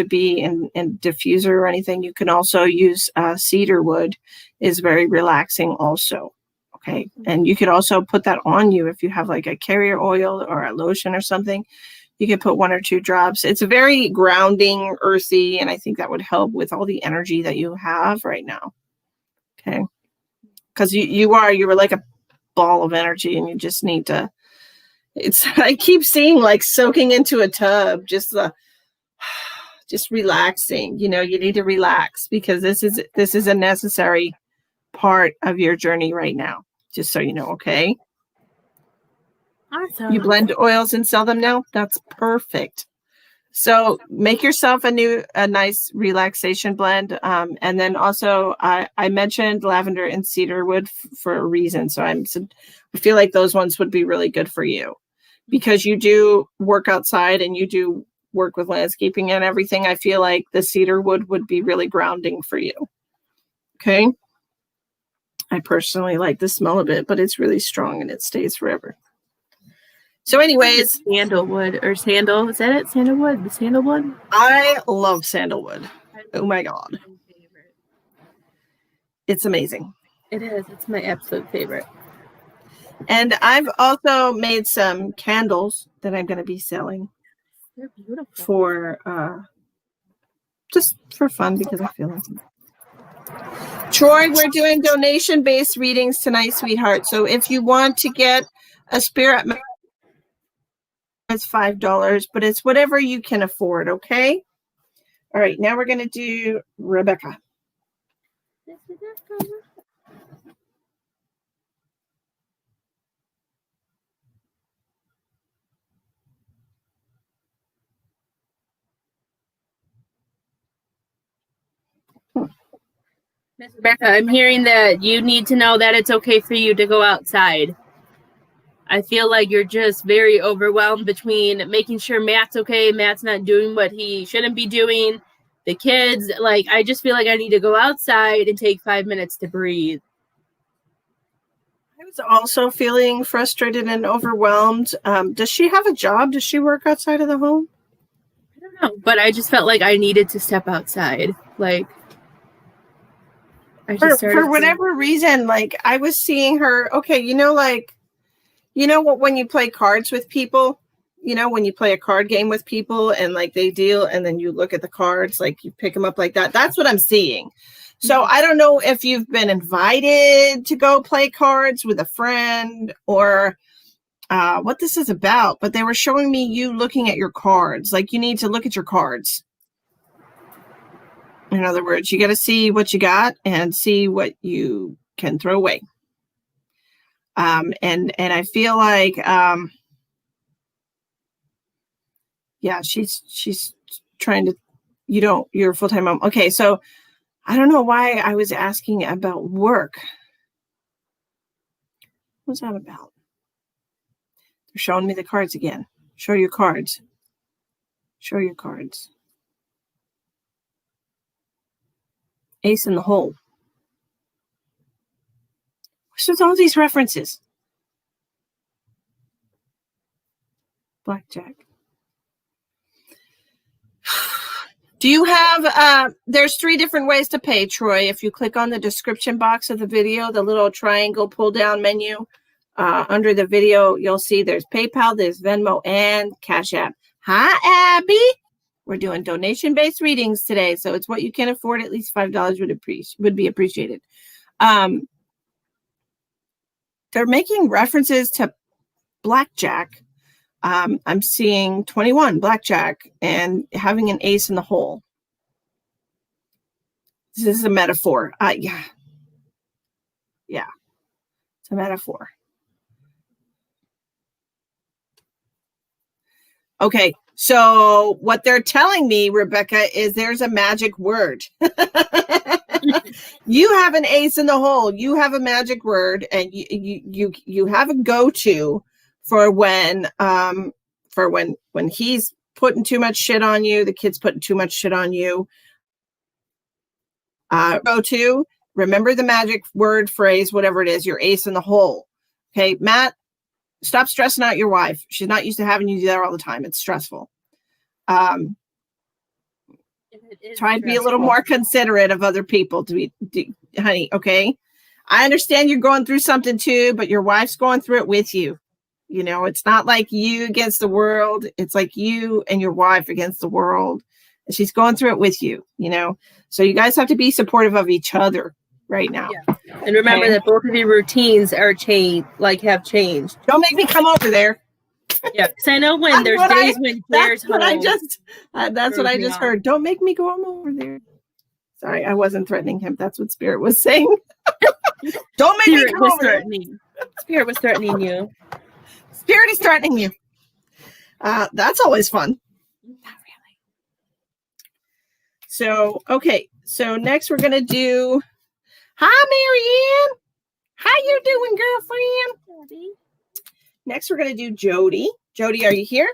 be in diffuser or anything. You can also use cedar wood, is very relaxing also. Okay. And you could also put that on you if you have like a carrier oil or a lotion or something. You can put 1 or 2 drops. It's very grounding, earthy, and I think that would help with all the energy that you have right now. Okay. Because you were like a ball of energy, and you just need to, I keep seeing like soaking into a tub, just relaxing. You need to relax, because this is a necessary part of your journey right now, just so you know. Okay. Awesome. You blend oils and sell them now? That's perfect. So make yourself a nice relaxation blend. And then also I mentioned lavender and cedar wood for a reason. So I feel like those ones would be really good for you, because you do work outside and you do work with landscaping and everything. I feel like the cedar wood would be really grounding for you. Okay. I personally like the smell of it, but it's really strong and it stays forever. So anyways, sandalwood or sandal, is that it? Sandalwood? The sandalwood? I love sandalwood. Oh my God. It's amazing. It is. It's my absolute favorite. And I've also made some candles that I'm going to be selling. They're beautiful. For just for fun, because I feel like it. Troy, we're doing donation-based readings tonight, sweetheart. So if you want to get a spirit, it's $5, but it's whatever you can afford. Okay. All right. Now we're going to do Rebecca. Miss Rebecca, I'm hearing that you need to know that it's okay for you to go outside. I feel like you're just very overwhelmed between making sure Matt's okay, Matt's not doing what he shouldn't be doing, the kids. Like, I just feel like I need to go outside and take 5 minutes to breathe. I was also feeling frustrated and overwhelmed. Does she have a job? Does she work outside of the home? I don't know, but I just felt like I needed to step outside. Like, I just started For whatever reason, like I was seeing her. Okay, like, what when you play cards with people, when you play a card game with people and like they deal, and then you look at the cards, like you pick them up like that. That's what I'm seeing. So I don't know if you've been invited to go play cards with a friend or what this is about, but they were showing me you looking at your cards. Like you need to look at your cards. In other words, you got to see what you got and see what you can throw away. And I feel like, yeah, she's trying to, you're a full-time mom. Okay. So I don't know why I was asking about work. What's that about? They're showing me the cards again. Show your cards. Show your cards. Ace in the hole. What's with all these references? Blackjack. Do you have, there's 3 different ways to pay, Troy. If you click on the description box of the video, the little triangle pull down menu under the video, you'll see there's PayPal, there's Venmo, and Cash App. Hi, Abby. We're doing donation-based readings today, so it's what you can afford. At least $5 would be appreciated. They're making references to blackjack. I'm seeing 21 blackjack and having an ace in the hole. This is a metaphor. Yeah, it's a metaphor. Okay, so what they're telling me, Rebecca, is there's a magic word. You have an ace in the hole. You have a magic word, and you have a go-to for when he's putting too much shit on you, the kid's putting too much shit on you. Go to, remember the magic word, phrase, whatever it is, your ace in the hole. Okay, Matt, stop stressing out your wife. She's not used to having you do that all the time. It's stressful. Try and be a little more considerate of other people, honey, okay? I understand you're going through something too, but your wife's going through it with you. It's not like you against the world. It's like you and your wife against the world. And she's going through it with you, So you guys have to be supportive of each other right now. Yeah. And remember that both of your routines are have changed. Don't make me come over there. Yeah, because I know when there's days when Claire's home. That's what I just heard. Don't make me go over there. Sorry, I wasn't threatening him. That's what Spirit was saying. Don't make me come over there. Spirit was threatening you. Spirit is threatening you. That's always fun. Not really. So, okay. So next we're going to do, hi, Marianne. How you doing, girlfriend? Next we're going to do Jody. Jody, are you here?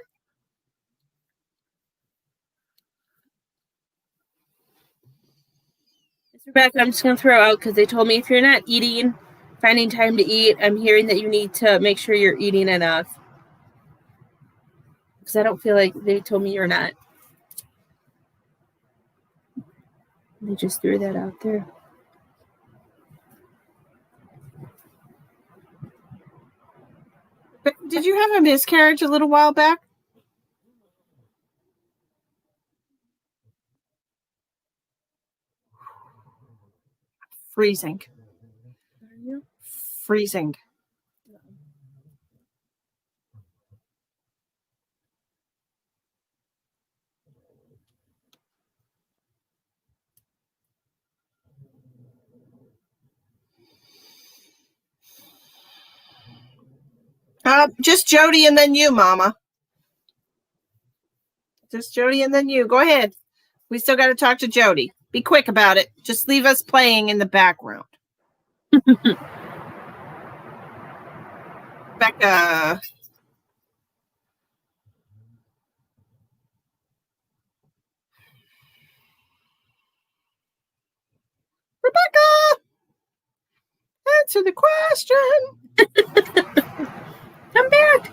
Rebecca, I'm just going to throw out because they told me if you're not eating, finding time to eat, I'm hearing that you need to make sure you're eating enough. Because I don't feel like they told me you're not. They just threw that out there. But did you have a miscarriage a little while back? Freezing. Freezing. Just Jody and then you, Mama. Just Jody and then you. Go ahead. We still got to talk to Jody. Be quick about it. Just leave us playing in the background. Becca. Rebecca. answer the question. Come back.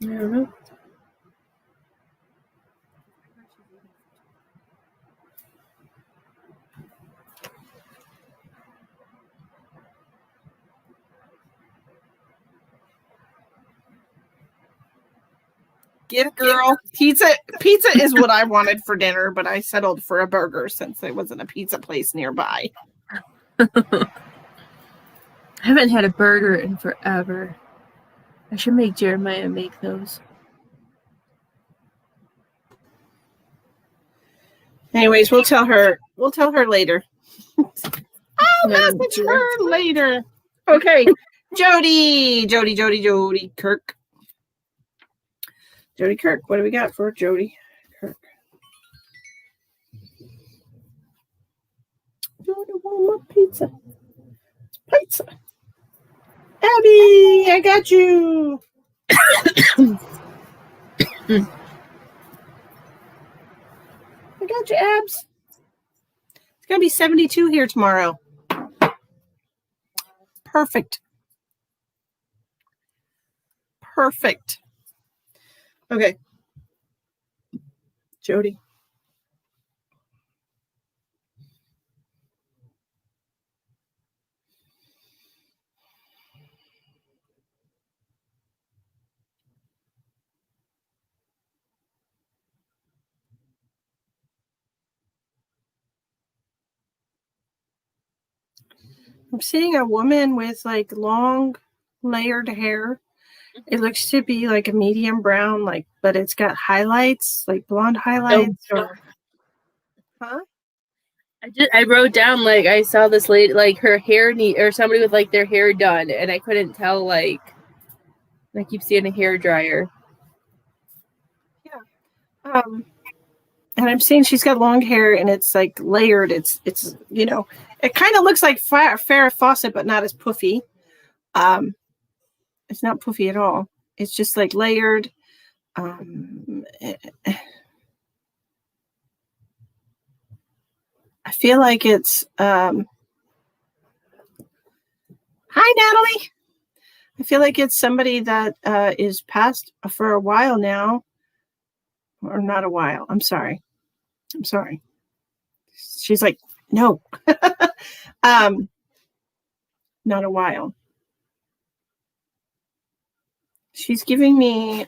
I don't know. Get it, girl. Pizza is what I wanted for dinner, but I settled for a burger since there wasn't a pizza place nearby. I haven't had a burger in forever. I should make Jeremiah make those. Anyways, we'll tell her later. I'll message her later. Okay. Jody Kirk. Jody Kirk. What do we got for Jody Kirk? Jody want my pizza. Pizza. Abby, I got you. I got you, Abs. It's going to be 72 here tomorrow. Perfect. Perfect. Okay. Jody. I'm seeing a woman with like long layered hair. It looks to be like a medium brown, like, but it's got highlights, like blonde highlights. Huh? I wrote down like I saw this lady like her hair or somebody with like their hair done, and I couldn't tell like. I keep seeing a hair dryer. Yeah. And I'm seeing she's got long hair and it's like layered. It's you know, it kind of looks like Farrah Fawcett, but not as puffy. It's not puffy at all. It's just like layered. I feel like it's hi Natalie. I feel like it's somebody that is passed for a while now. Or not a while. I'm sorry. She's like, no. Not a while. She's giving me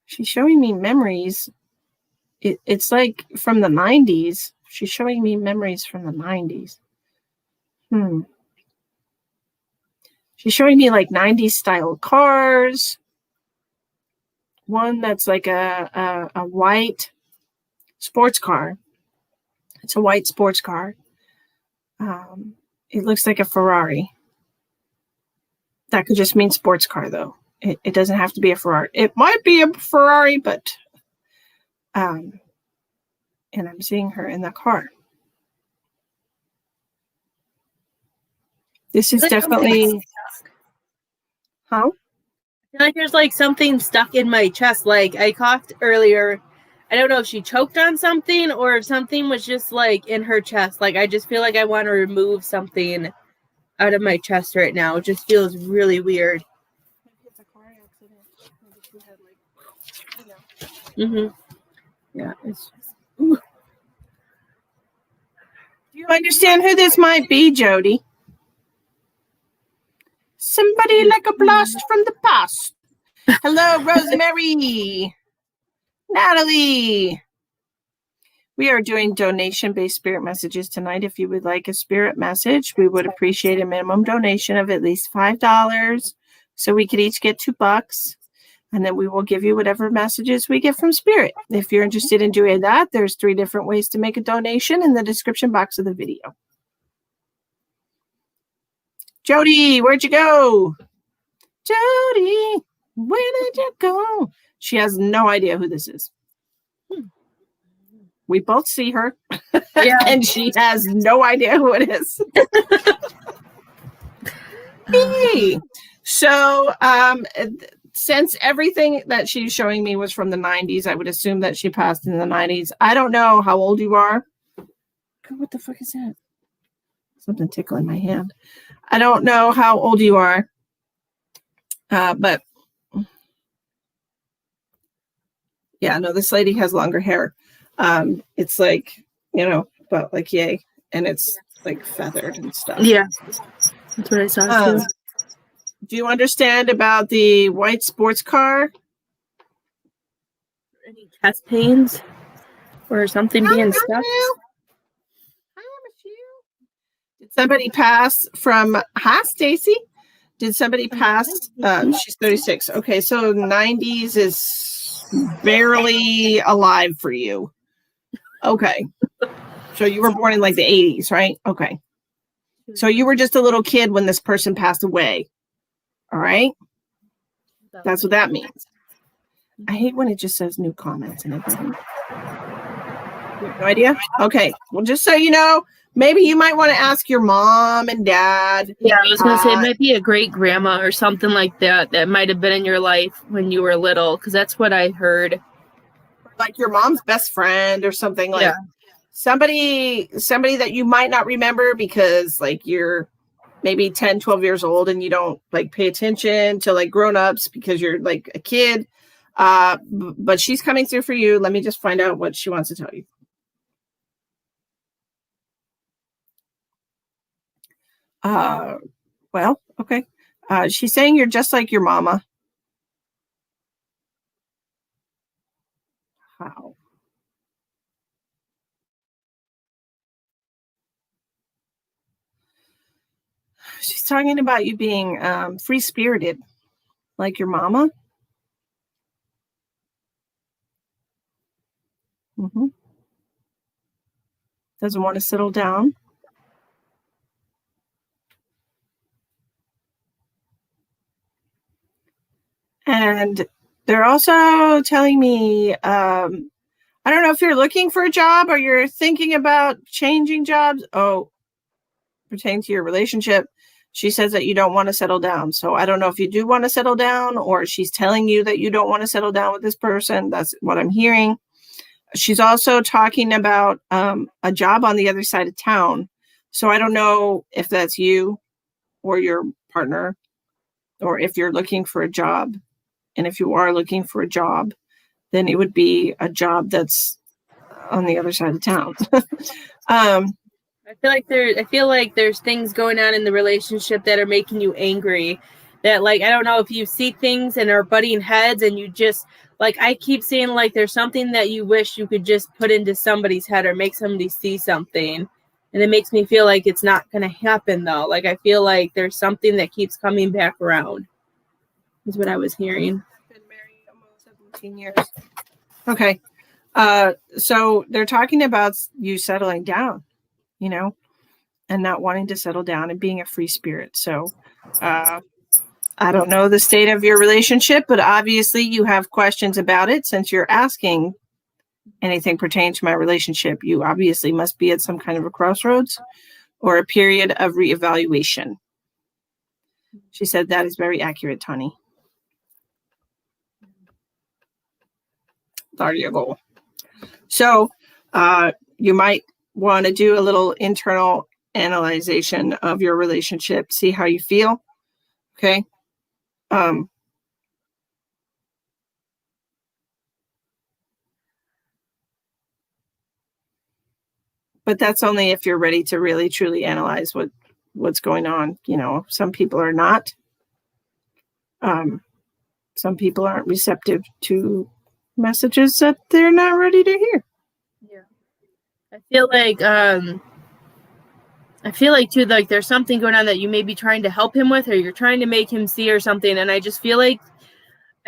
she's showing me memories. It's like from the 90s. She's showing me memories from the 90s. She's showing me like 90s style cars. One that's like a white sports car. It's a white sports car. It looks like a Ferrari. That could just mean sports car, though. It doesn't have to be a Ferrari. It might be a Ferrari, but and I'm seeing her in the car. This is definitely. Huh? I feel like there's like something stuck in my chest. Like I coughed earlier. I don't know if she choked on something or if something was just like in her chest. Like I just feel like I want to remove something out of my chest right now. It just feels really weird. It's a car accident. Yeah, it's just. Do you understand who this might be, Jody? Somebody like a blast from the past. Hello, Rosemary. Natalie. We are doing donation-based spirit messages tonight. If you would like a spirit message, we would appreciate a minimum donation of at least $5 so we could each get $2. And then we will give you whatever messages we get from spirit. If you're interested in doing that, there's 3 different ways to make a donation in the description box of the video. Jody, where'd you go? Jody, where did you go? She has no idea who this is. We both see her, Yeah. and she has no idea who it is. Hey. So since everything that she's showing me was from the 90s, I would assume that she passed in the 90s. I don't know how old you are. What the fuck is that? Something tickling my hand. I don't know how old you are. But yeah, no, this lady has longer hair. It's like, but like yay. And it's like feathered and stuff. Yeah. That's what I saw too. Do you understand about the white sports car? Any chest pains or something being stuck? Did somebody pass from, hi, Stacy. Did somebody pass? She's 36. Okay, so 90s is barely alive for you. Okay. So you were born in like the 80s, right? Okay. So you were just a little kid when this person passed away. All right? That's what that means. I hate when it just says new comments and everything. No idea? Okay. Well, just so you know, maybe you might want to ask your mom and dad. Yeah, I was going to say it might be a great grandma or something like that that might have been in your life when you were little, because that's what I heard. Like your mom's best friend or something, like somebody that you might not remember because like you're maybe 10, 12 years old and you don't like pay attention to like grown-ups because you're like a kid. But she's coming through for you. Let me just find out what she wants to tell you. Well, okay. She's saying you're just like your mama. How? She's talking about you being free-spirited, like your mama. Mm-hmm. Doesn't want to settle down. And they're also telling me, I don't know if you're looking for a job or you're thinking about changing jobs. Oh, pertaining to your relationship. She says that you don't want to settle down. So I don't know if you do want to settle down or she's telling you that you don't want to settle down with this person. That's what I'm hearing. She's also talking about a job on the other side of town. So I don't know if that's you or your partner or if you're looking for a job. And if you are looking for a job, then it would be a job that's on the other side of town. I feel like there's things going on in the relationship that are making you angry. That like I don't know if you see things and are butting heads and you just like I keep saying like there's something that you wish you could just put into somebody's head or make somebody see something. And it makes me feel like it's not gonna happen though. Like I feel like there's something that keeps coming back around. Is what I was hearing. Been married almost 17 years. Okay. So they're talking about you settling down, and not wanting to settle down and being a free spirit. So I don't know the state of your relationship, but obviously you have questions about it since you're asking anything pertaining to my relationship. You obviously must be at some kind of a crossroads or a period of reevaluation. She said that is very accurate, Tawnie. There you go. So you might want to do a little internal analyzation of your relationship, see how you feel. Okay. But that's only if you're ready to really truly analyze what's going on. Some people are not. Some people aren't receptive to messages that they're not ready to hear. Yeah. I feel like too, like there's something going on that you may be trying to help him with, or you're trying to make him see or something. And I just feel like,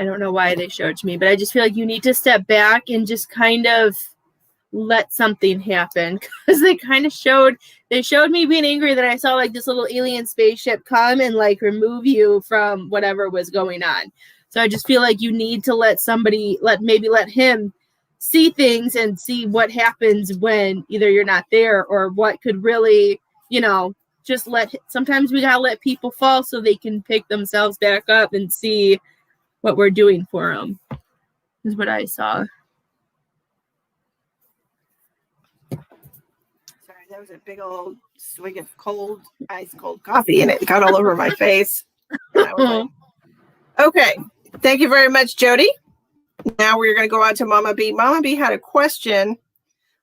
I don't know why they showed it to me, but I just feel like you need to step back and just kind of let something happen. Because they showed me being angry that I saw like this little alien spaceship come and like remove you from whatever was going on. So I just feel like you need to let him see things and see what happens when either you're not there or what could really, sometimes we gotta let people fall so they can pick themselves back up and see what we're doing for him. Is what I saw. Sorry, that was a big old swig of cold, ice cold coffee, and it got all over my face. And I was like, okay, thank you very much, Jody. Now we're going to go on to Mama B. Mama B had a question.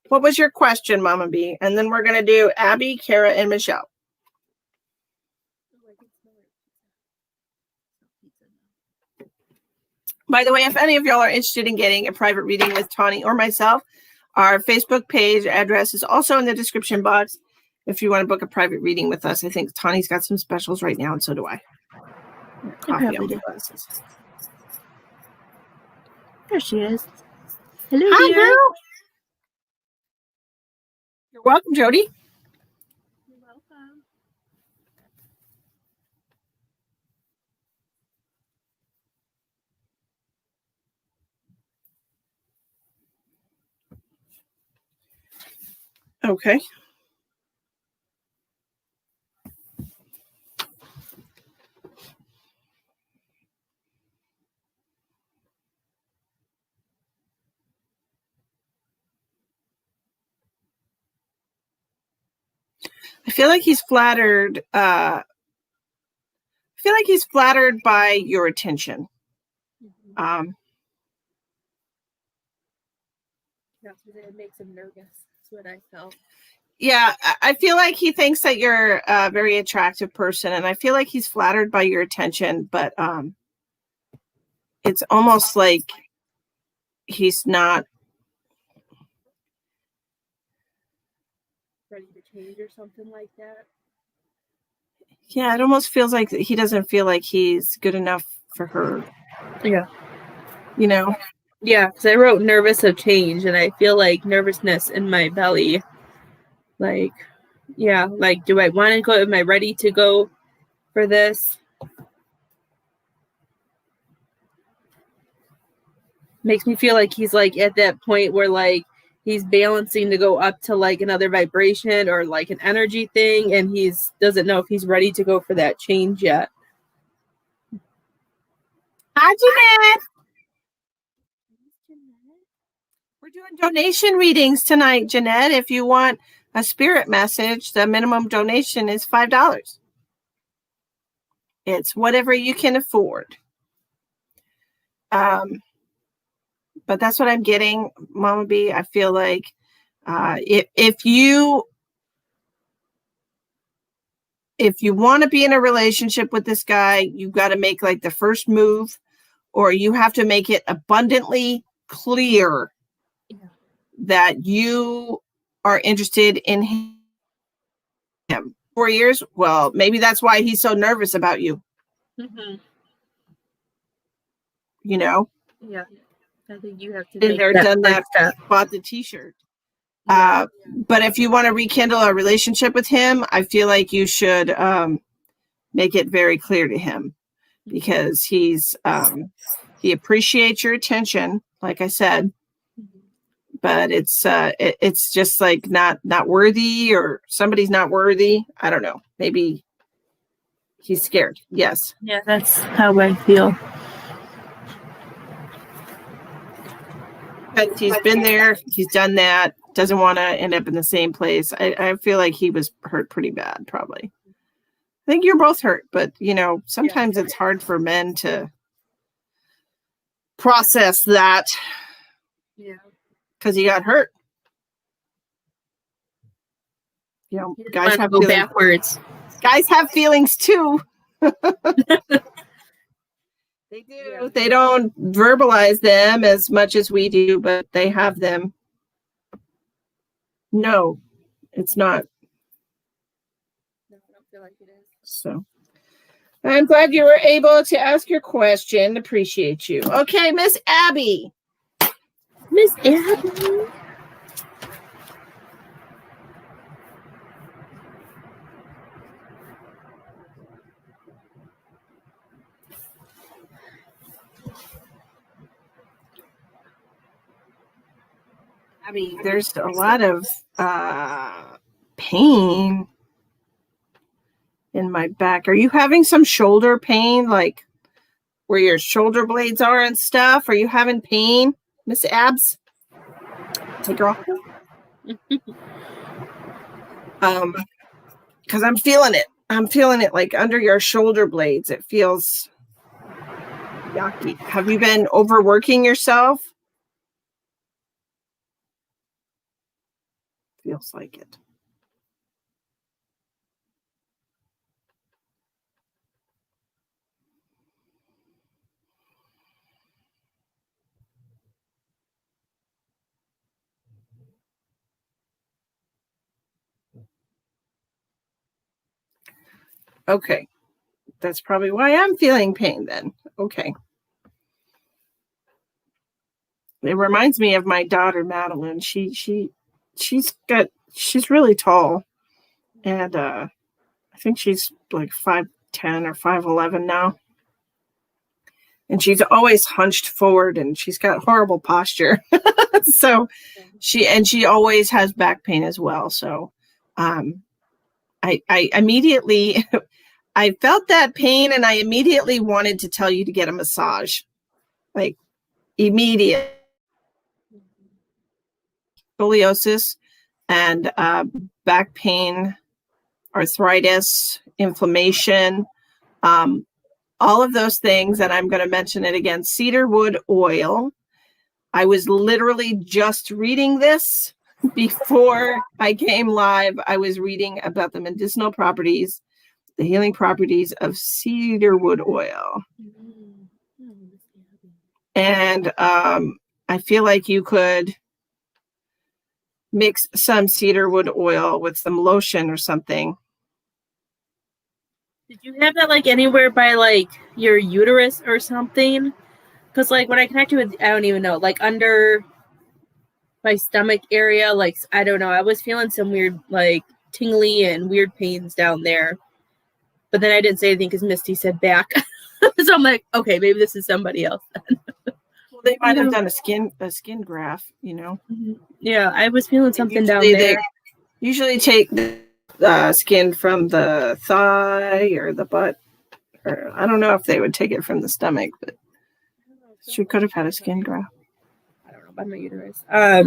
What was your question, Mama B? And then we're going to do Abby, Kara, and Michelle. By the way, if any of y'all are interested in getting a private reading with Tawnie or myself, our Facebook page address is also in the description box. If you want to book a private reading with us, I think Tawnie's got some specials right now, and so do I. Coffee on my glasses. There she is. Hello, Hi, dear. girl. You're welcome, Jody. You're welcome. Okay. I feel like he's flattered. I feel like he's flattered by your attention. It makes him nervous. That's what I felt. Yeah, I feel like he thinks that you're a very attractive person, and I feel like he's flattered by your attention, but it's almost like he's not Ready to change or something like that. Yeah, it almost feels like he doesn't feel like he's good enough for her. Yeah. You know? Yeah, because I wrote nervous of change, and I feel like nervousness in my belly. Like, yeah, like, do I want to go? Am I ready to go for this? Makes me feel like he's like at that point where like he's balancing to go up to like another vibration or like an energy thing, and he's doesn't know if he's ready to go for that change yet. Hi, Jeanette. We're doing donation readings tonight, Jeanette. If you want a spirit message, the minimum donation is $5. It's whatever you can afford. But that's what I'm getting, Mama B. I feel like if you want to be in a relationship with this guy, you've got to make like the first move, or you have to make it abundantly clear that you are interested in him. 4 years? Well, maybe that's why he's so nervous about you. Mm-hmm. You know? Yeah. I think you have to Been there, done that, step. bought the t-shirt. Yeah. But if you want to rekindle a relationship with him, I feel like you should make it very clear to him, because he appreciates your attention, like I said, but it's just like not worthy, or somebody's not worthy. I don't know. Maybe he's scared. Yes. Yeah, that's how I feel. But he's been there. He's done that. Doesn't want to end up in the same place. I feel like he was hurt pretty bad, probably. I think you're both hurt, but you know, sometimes it's hard for men to process that. Yeah. Because he got hurt. You know, guys have to go feelings. backwards. Guys have feelings too. They do. Yeah. They don't verbalize them as much as we do, but they have them. No, it's not. No, I don't feel like it is. So I'm glad you were able to ask your question. Appreciate you. Okay, Miss Abby. Miss Abby. Abby, there's a lot of pain in my back. Are you having some shoulder pain? Like where your shoulder blades are and stuff. Are you having pain, Miss Abs? Hey, girl. Because I'm feeling it. I'm feeling it like under your shoulder blades. It feels yucky. Have you been overworking yourself? Feels like it. Okay. That's probably why I'm feeling pain then. Okay. It reminds me of my daughter Madeline. She's really tall. And I think she's like 5'10" or 5'11" now. And she's always hunched forward and she's got horrible posture. So she always has back pain as well. So I immediately I felt that pain and I immediately wanted to tell you to get a massage. Like immediate. Scoliosis and back pain, arthritis, inflammation, all of those things. And I'm going to mention it again. Cedarwood oil. I was literally just reading this before I came live. I was reading about the medicinal properties, the healing properties of cedarwood oil. And I feel like you could mix some cedarwood oil with some lotion or something. Did you have that like anywhere by like your uterus or something? Because like when I connected with, I don't even know, like under my stomach area, like I don't know, I was feeling some weird like tingly and weird pains down there. But then I didn't say anything because Misty said back. So I'm like, okay, maybe this is somebody else then. Well, they might have done a skin graft, you know. Yeah, I was feeling something down there. They usually take the skin from the thigh or the butt. Or I don't know if they would take it from the stomach, but she could have had a skin graft. I don't know about my uterus. I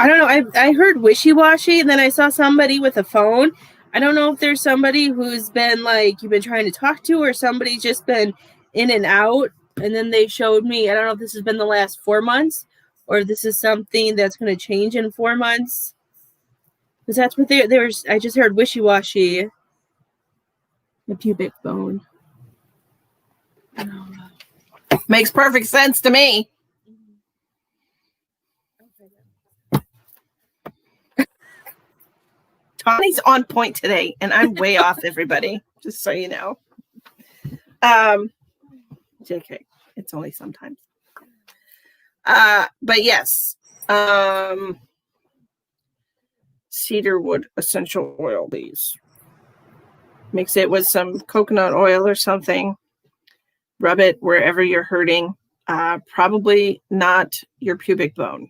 don't know. I heard wishy-washy, and then I saw somebody with a phone. I don't know if there's somebody who's been like you've been trying to talk to, or somebody's just been in and out. And then they showed me. I don't know if this has been the last 4 months, or if this is something that's going to change in 4 months. Because that's what they were. I just heard wishy-washy. The pubic bone. Makes perfect sense to me. Tawnie's on point today, and I'm way off, everybody. Just so you know. JK, it's only sometimes. But yes, cedarwood essential oil, please. Mix it with some coconut oil or something. Rub it wherever you're hurting. Probably not your pubic bone.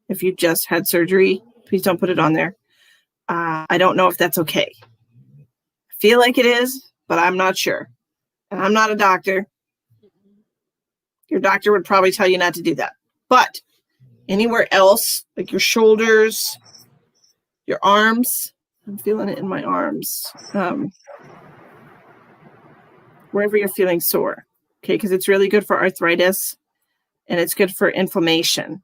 If you just had surgery, please don't put it on there. I don't know if that's okay. I feel like it is, but I'm not sure. And I'm not a doctor. Your doctor would probably tell you not to do that. But anywhere else, like your shoulders, your arms, I'm feeling it in my arms. Wherever you're feeling sore. Okay, because it's really good for arthritis and it's good for inflammation.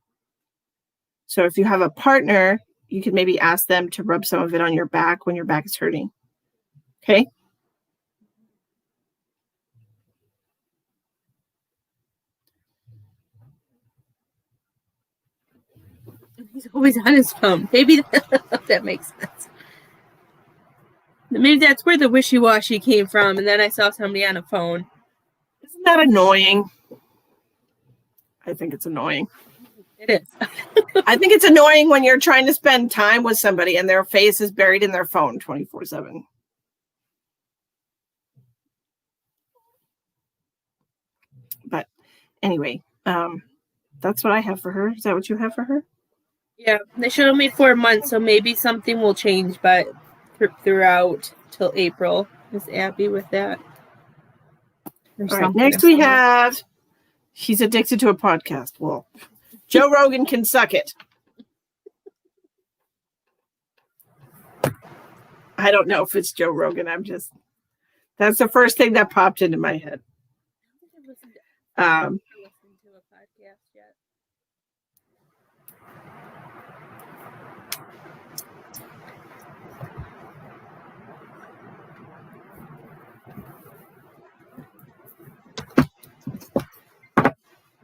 So if you have a partner, you could maybe ask them to rub some of it on your back when your back is hurting. Okay? He's always on his phone. Maybe that makes sense. Maybe that's where the wishy-washy came from, and then I saw somebody on a phone. Isn't that annoying? I think it's annoying. It is. I think it's annoying when you're trying to spend time with somebody and their face is buried in their phone 24/7. But anyway, that's what I have for her. Is that what you have for her? Yeah, they showed me 4 months, so maybe something will change, but throughout till April. Miss Abby with that. Or All right, something. next we have, she's addicted to a podcast. Well, Joe Rogan can suck it. I don't know if it's Joe Rogan. That's the first thing that popped into my head. Listened to a podcast yet.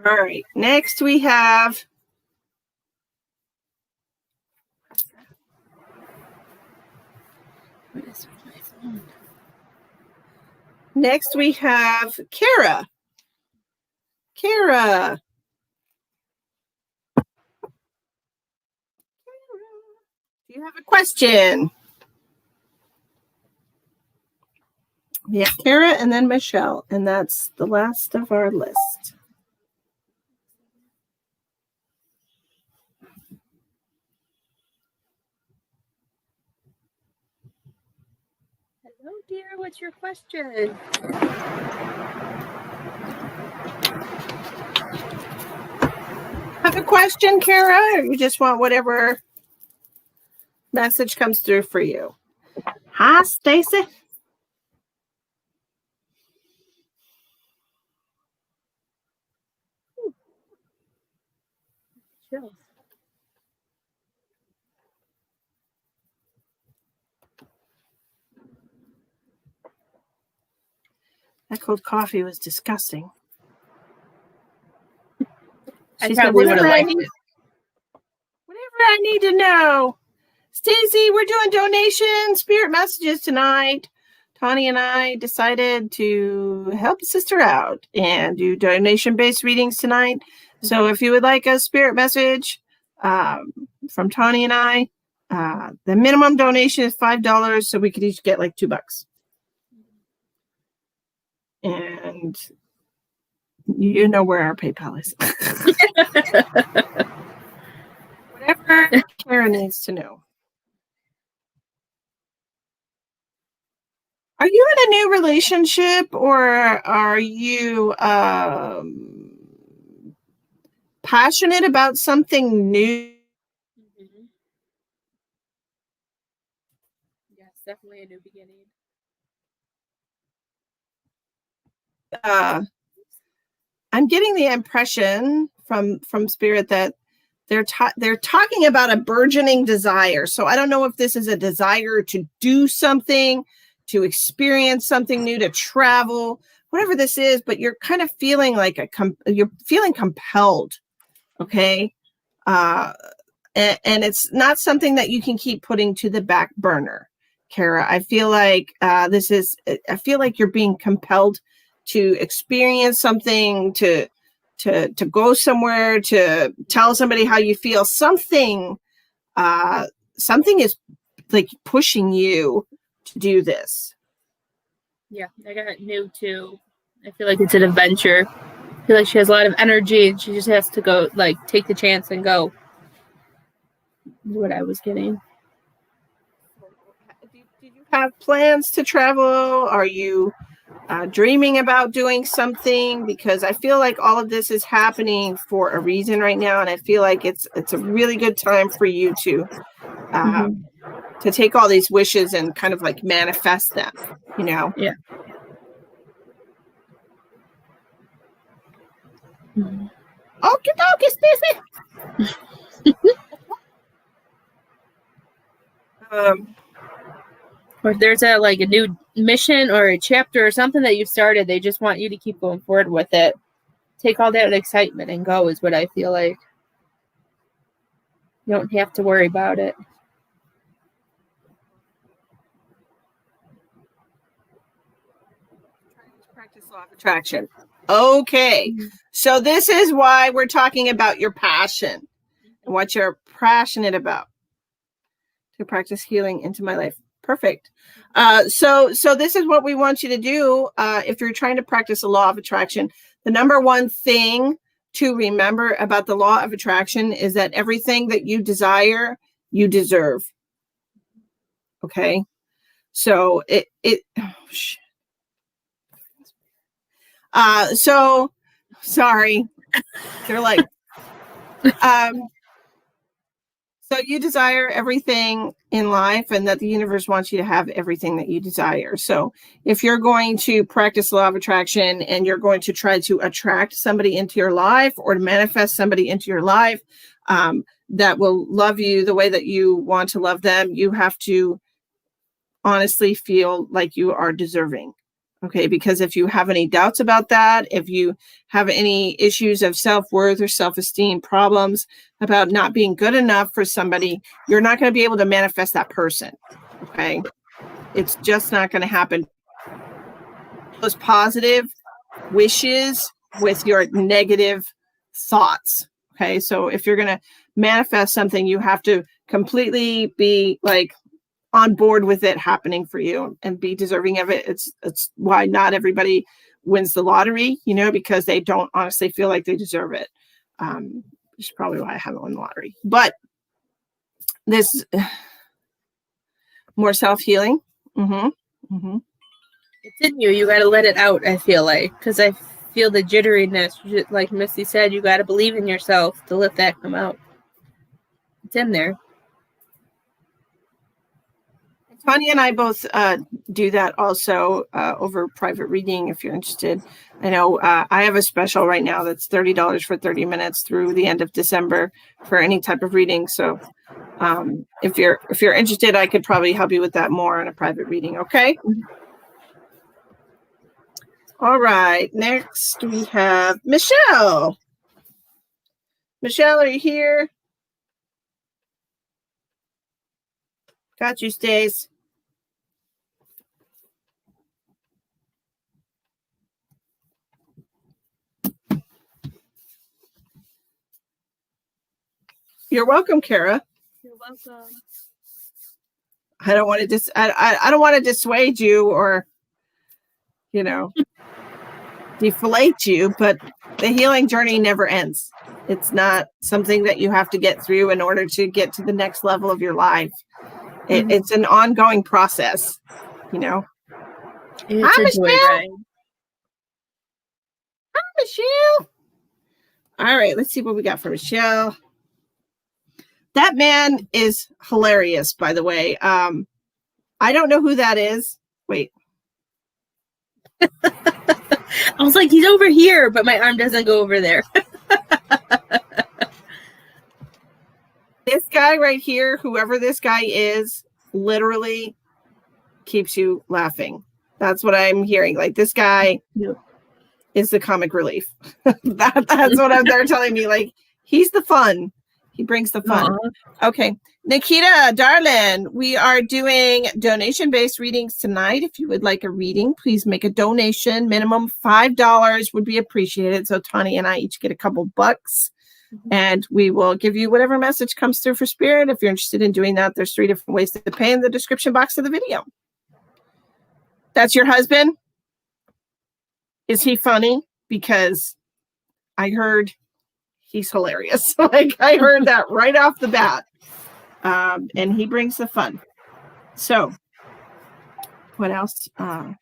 All right, next we have, What is with my phone? Kara. Kara. Do you have a question? Yeah, Kara and then Michelle, and that's the last of our list. Hello, dear. What's your question? Have a question, Kara, or you just want whatever message comes through for you? Hi, Stacy. Chills. That cold coffee was disgusting. I She said, probably would have whatever I liked need, it. whatever I need to know. Stacy, we're doing donation spirit messages tonight. Tawnie and I decided to help a sister out and do donation-based readings tonight. So if you would like a spirit message from Tawnie and I, the minimum donation is $5, so we could each get like $2. And you know where our PayPal is. Whatever Kara needs to know. Are you in a new relationship, or are you passionate about something new? Mm-hmm. Yes, definitely a new beginning. I'm getting the impression from Spirit that they're talking about a burgeoning desire. So I don't know if this is a desire to do something, to experience something new, to travel, whatever this is, but you're kind of feeling like you're feeling compelled. Okay. And it's not something that you can keep putting to the back burner, Kara. I feel like I feel like you're being compelled to experience something, to go somewhere, to tell somebody how you feel. Something is like pushing you to do this. Yeah, I got new too. I feel like it's an adventure. I feel like she has a lot of energy and she just has to go, like, take the chance and go. Is what I was getting. Did you have plans to travel? Are you dreaming about doing something? Because I feel like all of this is happening for a reason right now, and I feel like it's a really good time for you to take all these wishes and kind of like manifest them. You know? Yeah. Okie dokie, Stacey. Or if there's a new mission or a chapter or something that you started, they just want you to keep going forward with it. Take all that excitement and go is what I feel like. You don't have to worry about it. Practice law of attraction. Okay. So this is why we're talking about your passion and what you're passionate about. To practice healing into my life. Perfect. So this is what we want you to do. If you're trying to practice the law of attraction, the number one thing to remember about the law of attraction is that everything that you desire, you deserve. Okay. So So sorry. They're like, so you desire everything in life, and that the universe wants you to have everything that you desire. So if you're going to practice law of attraction and you're going to try to attract somebody into your life or to manifest somebody into your life that will love you the way that you want to love them, you have to honestly feel like you are deserving. Okay, because if you have any doubts about that, if you have any issues of self-worth or self-esteem problems about not being good enough for somebody, you're not going to be able to manifest that person. Okay, it's just not going to happen. Those positive wishes with your negative thoughts. Okay, so if you're going to manifest something, you have to completely be like on board with it happening for you and be deserving of it. It's why not everybody wins the lottery, because they don't honestly feel like they deserve it. Which is probably why I haven't won the lottery. But this more self-healing. Mm-hmm. Mm-hmm. It's in you. You got to let it out, I feel like. Because I feel the jitteriness. Like Misty said, you got to believe in yourself to let that come out. It's in there. Tawnie and I both do that also over private reading if you're interested. I know I have a special right now that's $30 for 30 minutes through the end of December for any type of reading. So if you're interested, I could probably help you with that more on a private reading. Okay. All right. Next we have Michelle. Michelle, are you here? Got you, Stace. You're welcome, Kara. You're welcome. I don't want to I don't want to dissuade you or, deflate you, but the healing journey never ends. It's not something that you have to get through in order to get to the next level of your life. It's an ongoing process, It's Hi, a Michelle. joyride. Hi, Michelle. All right, let's see what we got for Michelle. That man is hilarious, by the way. I don't know who that is. Wait. I was like, he's over here, but my arm doesn't go over there. This guy right here, whoever this guy is, literally keeps you laughing. That's what I'm hearing. Like, this guy is the comic relief. That's what they're telling me. Like, he's the fun. He brings the fun. Aww. Okay. Nikita, darling, we are doing donation-based readings tonight. If you would like a reading, please make a donation. Minimum $5 would be appreciated. So Tawnie and I each get a couple bucks. And we will give you whatever message comes through for spirit. If you're interested in doing that, there's 3 different ways to pay in the description box of the video. That's your husband? Is he funny? Because I heard he's hilarious. Like, I heard that right off the bat. And he brings the fun. So, what else? I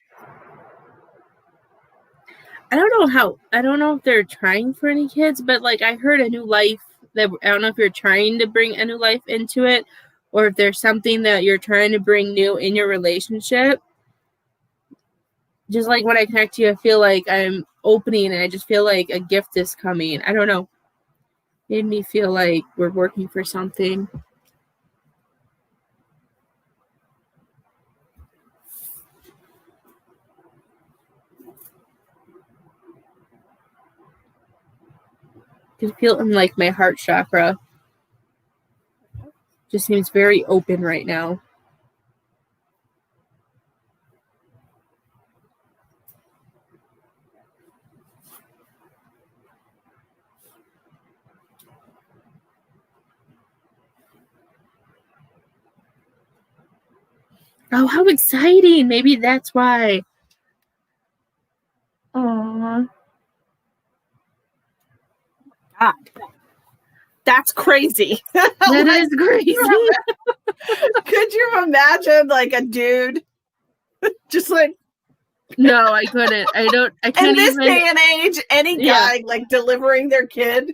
don't know if they're trying for any kids, but like I heard a new life that I don't know if you're trying to bring a new life into it or if there's something that you're trying to bring new in your relationship. Just like when I connect to you, I feel like I'm opening and I just feel like a gift is coming. I don't know. Made me feel like we're working for something. Just feel in like my heart chakra. Just seems very open right now. Oh, how exciting. Maybe that's why. Aww. God. That's crazy. That is crazy. Could you imagine like a dude just like No, I couldn't. I In can't this even. day and age, any guy like delivering their kid,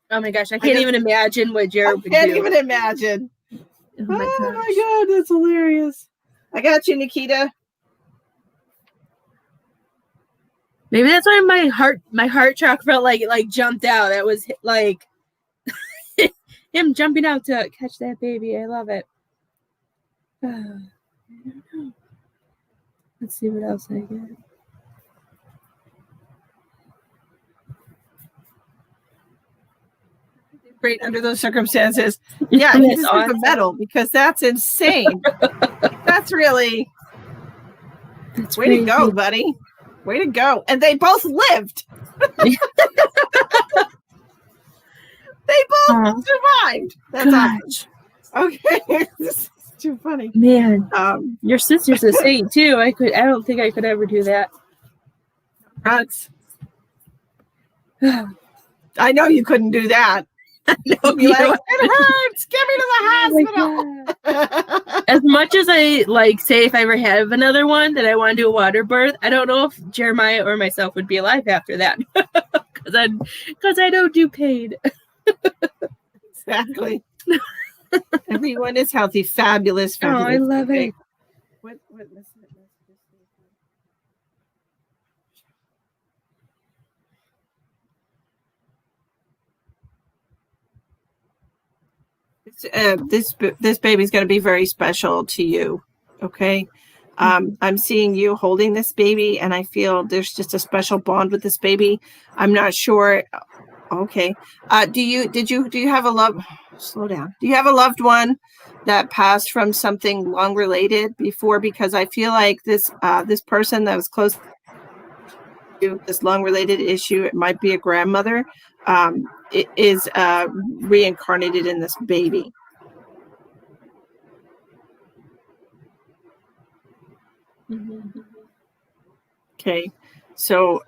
Oh my gosh, I can't even imagine what I Jared would can't do. even imagine. Oh my Oh gosh. my God, that's hilarious. I got you, Nikita. Maybe that's why my heart chakra like jumped out. That was like him jumping out to catch that baby. I love it. I don't know. Let's see what else I get. Great under those circumstances. Yeah, he deserves a medal because that's insane. That's really way to go, buddy. Way to go. And they both lived. They both survived. That's awesome. Okay. This is too funny. Man, your sister's a saint too. I don't think I could ever do that. Nuts. I know you couldn't do that. You'd be like, it hurts. Get me to the hospital. As much as I say if I ever have another one that I want to do a water birth, I don't know if Jeremiah or myself would be alive after that. Because I don't do pain. Exactly. Everyone is healthy, fabulous. Oh, I love it. What this baby's going to be very special to you. Okay. I'm seeing you holding this baby, and I feel there's just a special bond with this baby. I'm not sure. Okay. Do you have a love? Slow down. Do you have a loved one that passed from something long related before? Because I feel like this person that was close to this long related issue, it might be a grandmother. It is reincarnated in this baby. Mm-hmm. Okay, so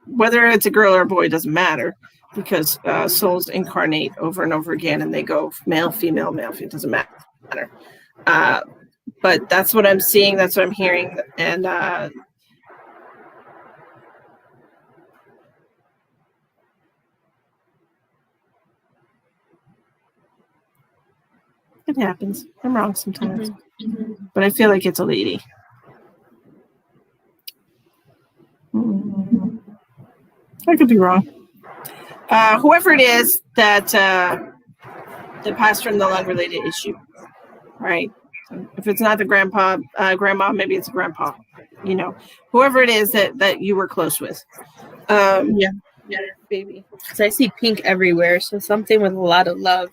whether it's a girl or a boy doesn't matter, because souls incarnate over and over again, and they go male, female, doesn't matter. But that's what I'm seeing. That's what I'm hearing, and it happens. I'm wrong sometimes, but I feel like it's a lady. I could be wrong. Whoever it is that passed from the long related issue, right? So if it's not the grandma, maybe it's a grandpa. Whoever it is that you were close with. Yeah, baby. Because I see pink everywhere, so something with a lot of love.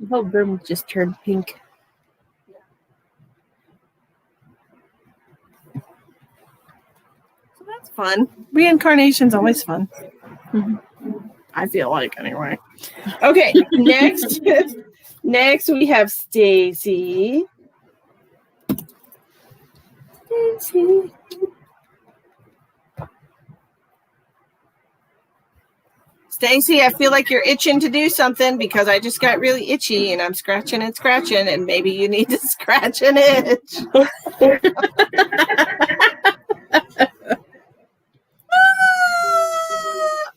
The whole room just turned pink. So that's fun. Reincarnation's always fun. I feel like, anyway. Okay, next we have Stacy. Stacy, I feel like you're itching to do something because I just got really itchy and I'm scratching and maybe you need to scratch an itch.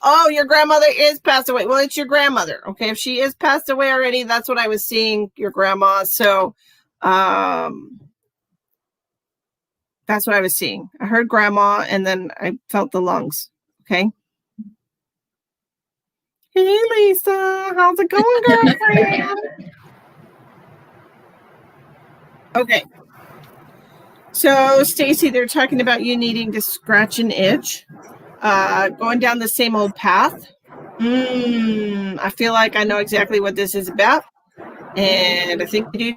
Oh, your grandmother is passed away. Well, it's your grandmother. Okay, if she is passed away already, that's what I was seeing, your grandma. So that's what I was seeing. I heard grandma and then I felt the lungs. Okay. Hey, Lisa. How's it going, girlfriend? Okay. So, Stacy, they're talking about you needing to scratch an itch. Going down the same old path. I feel like I know exactly what this is about. And I think you do.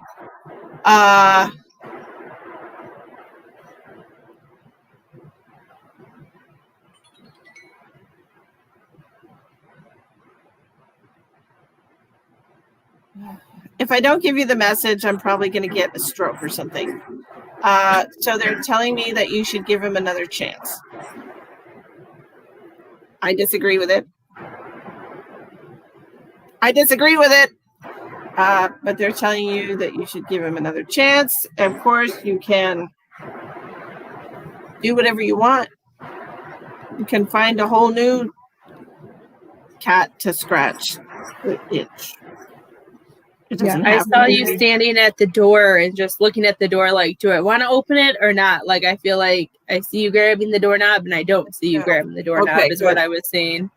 If I don't give you the message, I'm probably going to get a stroke or something. So they're telling me that you should give him another chance. I disagree with it. But they're telling you that you should give him another chance. Of course, you can do whatever you want. You can find a whole new cat to scratch the itch. It doesn't I have saw to you be- standing at the door and just looking at the door like, do I want to open it or not? Like, I feel like I see you grabbing the doorknob and I don't see you No. grabbing the doorknob Okay, is good. what I was saying.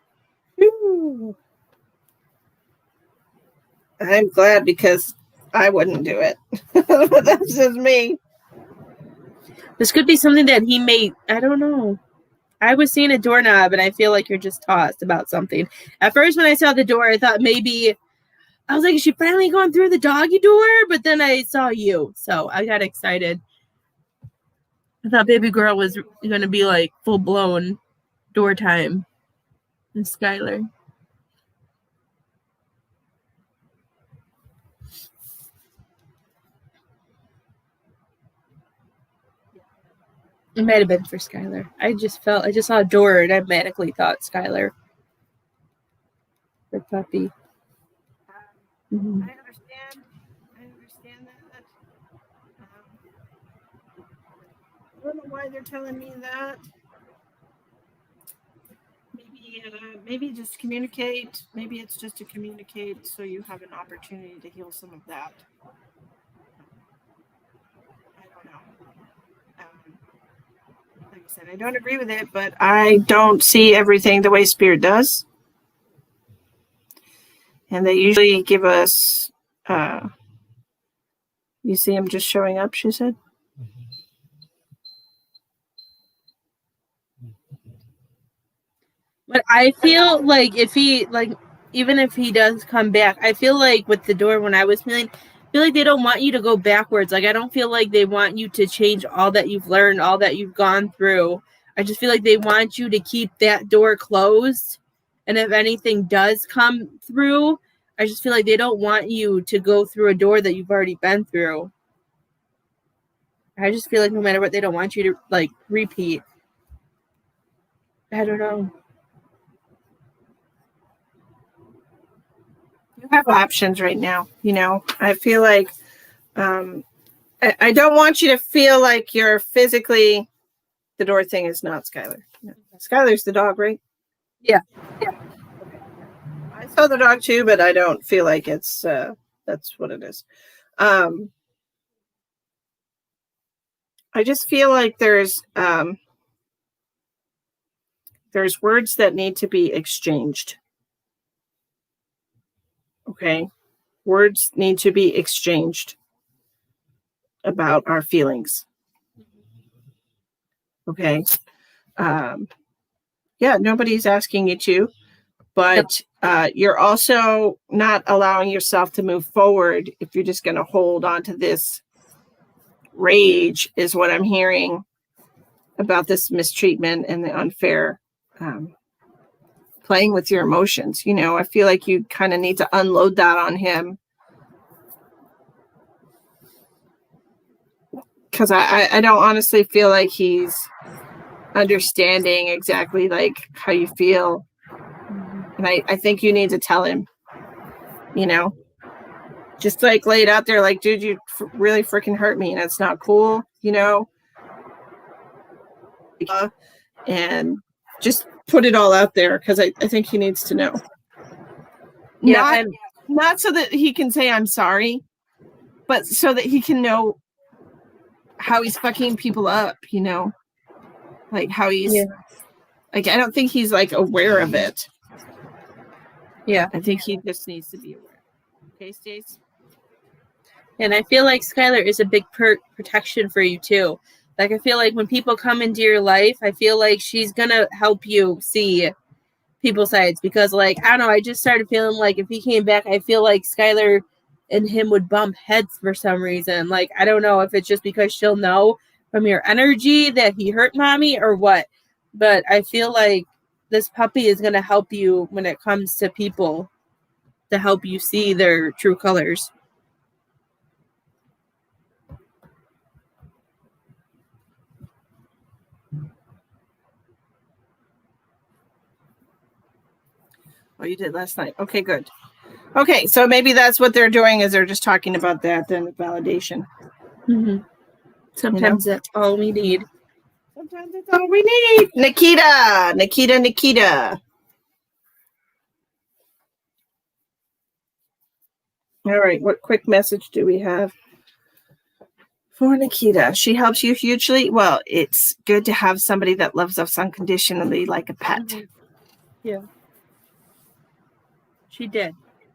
I'm glad because I wouldn't do it. That's just me. This could be something that he may, I don't know. I was seeing a doorknob and I feel like you're just tossed about something. At first, when I saw the door, I thought maybe, I was like, is she finally going through the doggy door? But then I saw you. So I got excited. I thought baby girl was going to be like full blown door time. And Skylar. It might have been for Skylar. I just saw a door and I automatically thought Skylar. Her puppy. Mm-hmm. I understand that. I don't know why they're telling me that. Maybe just communicate. Maybe it's just to communicate so you have an opportunity to heal some of that. I don't know. Like I said, I don't agree with it, but I don't see everything the way Spirit does. And they usually give us, you see him just showing up, she said? But I feel like even if he does come back, I feel like with the door when I was feeling, I feel like they don't want you to go backwards. Like, I don't feel like they want you to change all that you've learned, all that you've gone through. I just feel like they want you to keep that door closed. And if anything does come through, I just feel like they don't want you to go through a door that you've already been through. I just feel like no matter what, they don't want you to like repeat. I don't know. You have options right now. I feel like I don't want you to feel like you're physically, the door thing is not Skylar. No. Skylar's the dog, right? Yeah. I saw the dog too, but I don't feel like it's that's what it is. I just feel like there's words that need to be exchanged. Okay. Words need to be exchanged about our feelings. Okay. Yeah, nobody's asking you to, but you're also not allowing yourself to move forward if you're just going to hold on to this rage, is what I'm hearing about this mistreatment and the unfair playing with your emotions. I feel like you kind of need to unload that on him. Because I don't honestly feel like he's understanding exactly like how you feel. And I think you need to tell him, just like lay it out there like, dude, you really freaking hurt me and it's not cool, and just put it all out there because I think he needs to know. Yeah, not so that he can say I'm sorry, but so that he can know how he's fucking people up, like how he's like, I don't think he's like aware of it. Yeah. I think he just needs to be aware. Okay, Stace? And I feel like Skylar is a big protection for you too. Like, I feel like when people come into your life, I feel like she's going to help you see people's sides because, like, I don't know, I just started feeling like if he came back, I feel like Skylar and him would bump heads for some reason. Like, I don't know if it's just because she'll know from your energy that he hurt mommy or what, but I feel like this puppy is going to help you when it comes to people to help you see their true colors. Oh, you did last night. Okay, good. Okay, so maybe that's what they're doing is they're just talking about that then validation. Mm-hmm. Sometimes that's all we need. Sometimes that's all we need. Nikita. All right, what quick message do we have for Nikita? She helps you hugely. Well, it's good to have somebody that loves us unconditionally like a pet. Mm-hmm. Yeah. She did.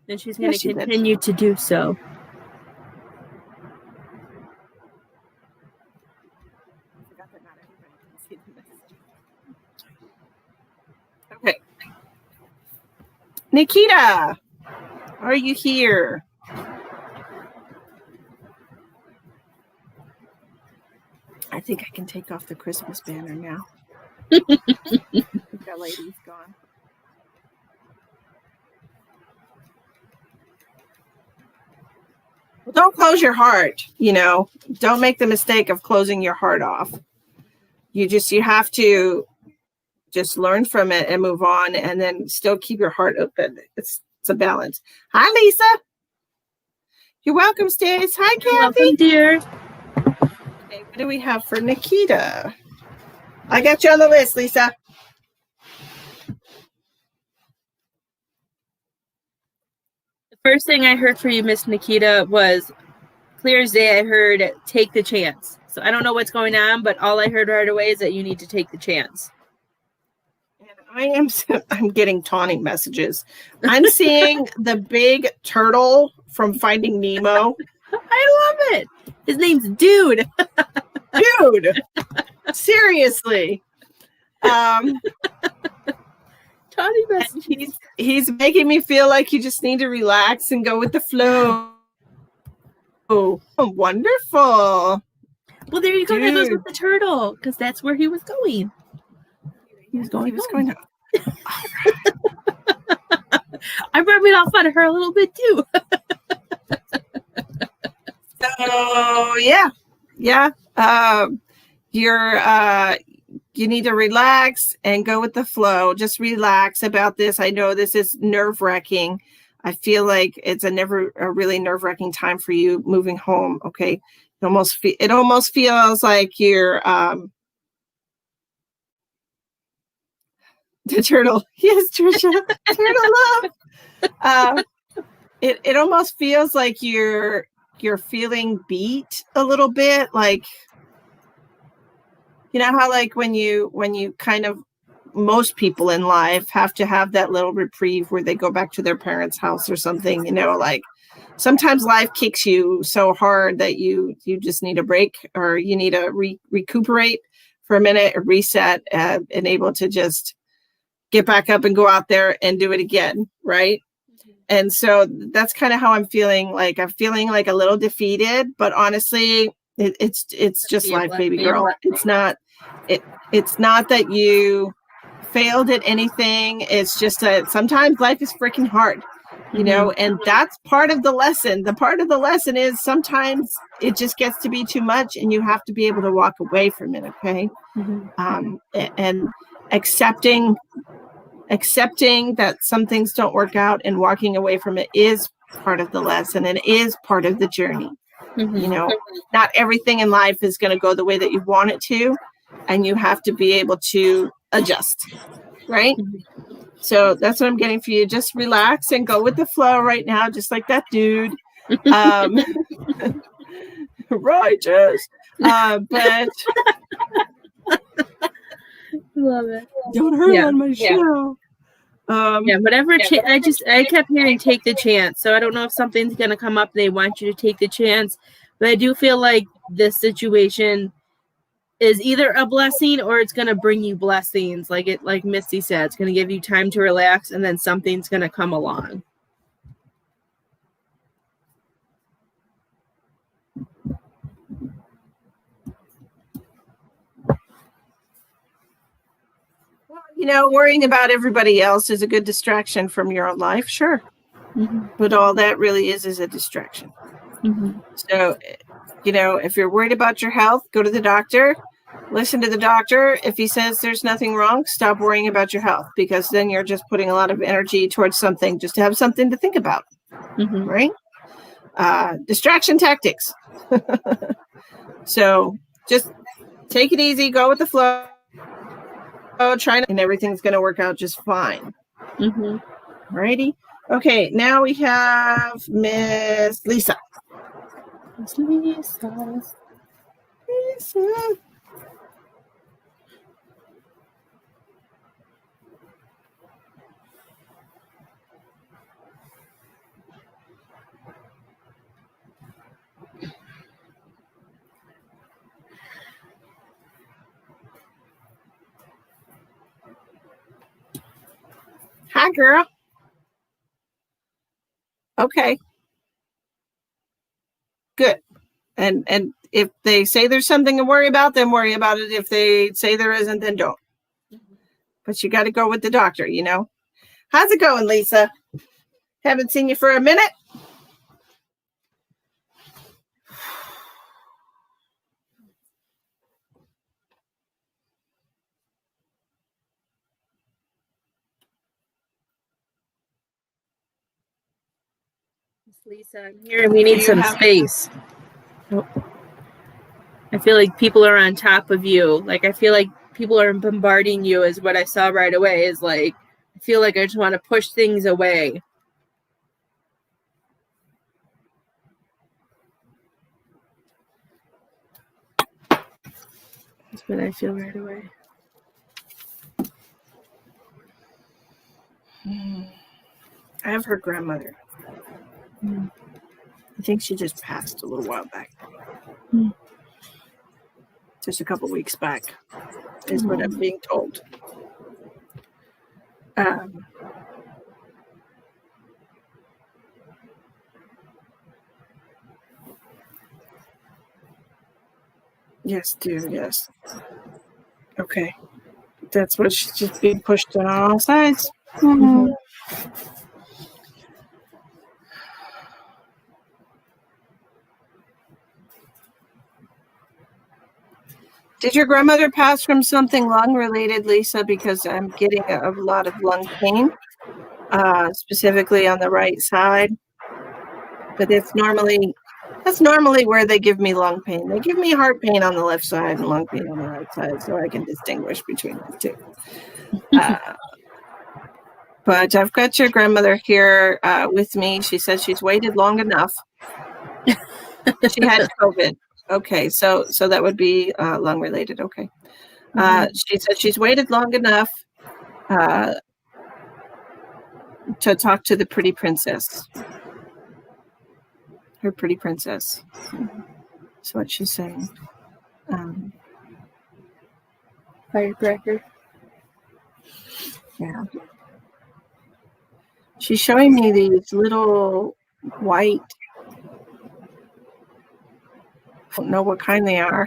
And she's going to continue to do so. Okay. Nikita, are you here? I think I can take off the Christmas banner now. I think that lady's gone. Well, don't close your heart, Don't make the mistake of closing your heart off. You have to just learn from it and move on and then still keep your heart open. It's a balance. Hi, Lisa. You're welcome, Stace. Hi, Kathy. Welcome, dear. Okay, what do we have for Nikita? I got you on the list, Lisa. The first thing I heard for you, Miss Nikita, was clear as day. I heard take the chance. So I don't know what's going on, but all I heard right away is that you need to take the chance. I'm getting Tawnie messages. I'm seeing the big turtle from Finding Nemo. I love it. His name's Dude. Dude. Seriously. Tawnie messages. He's making me feel like you just need to relax and go with the flow. Oh, wonderful. Well, there you go. That goes with the turtle because that's where he was going. He was going home. I rubbed it off on her a little bit too. So yeah. You need to relax and go with the flow. Just relax about this. I know this is nerve-wracking. I feel like it's a really nerve-wracking time for you moving home. Okay, it almost feels like you're the turtle. Yes, Trisha. Turtle love. It almost feels like you're feeling beat a little bit, like how like when you kind of, most people in life have to have that little reprieve where they go back to their parents' house or something, like sometimes life kicks you so hard that you just need a break, or you need to recuperate for a minute, or reset, and able to just get back up and go out there and do it again. Right. And so that's kind of how I'm feeling. Like I'm feeling like a little defeated, but honestly, it's just life, baby girl. It's not that you failed at anything. It's just that sometimes life is freaking hard, and that's part of the lesson. The part of the lesson is sometimes it just gets to be too much and you have to be able to walk away from it. Okay. And accepting that some things don't work out and walking away from it is part of the lesson and is part of the journey. Not everything in life is going to go the way that you want it to, and you have to be able to adjust, right? So that's what I'm getting for you. Just relax and go with the flow right now, just like that dude. Righteous. But love it. Don't hurt on my show. Whatever. I kept hearing take the chance. So I don't know if something's going to come up. They want you to take the chance. But I do feel like this situation is either a blessing or it's going to bring you blessings. Like Misty said, it's going to give you time to relax and then something's going to come along. Worrying about everybody else is a good distraction from your own life. Sure. But all that really is a distraction. So, if you're worried about your health, go to the doctor, listen to the doctor. If he says there's nothing wrong, stop worrying about your health, because then you're just putting a lot of energy towards something just to have something to think about. Mhm. right? Distraction tactics. So just take it easy, go with the flow, and everything's going to work out just fine. Mhm. Alrighty. Okay, now we have Miss Lisa. Lisa. Hi, girl. Okay. Good. And if they say there's something to worry about, then worry about it. If they say there isn't, then don't. But you got to go with the doctor, you know. How's it going, Lisa? Haven't seen you for a minute. Lisa, I'm here. We need some space. I feel like people are on top of you. Like, I feel like people are bombarding you is what I saw right away. Is like, I feel like I just want to push things away. That's what I feel right away. I have her grandmother. I think she just passed a little while back. Just a couple weeks back is what I'm being told. Yes, dear, yes. Okay. That's what she's just being pushed on all sides. Mm-hmm. Did your grandmother pass from something lung related, Lisa? Because I'm getting a lot of lung pain, specifically on the right side. But that's normally where they give me lung pain. They give me heart pain on the left side and lung pain on the right side, so I can distinguish between the two. But I've got your grandmother here with me. She says she's waited long enough. She had COVID. Okay, so that would be lung related. Okay. She said she's waited long enough to talk to the pretty princess. Her pretty princess. That's what she's saying. Firecracker. Yeah. She's showing me these little white, I don't know what kind they are.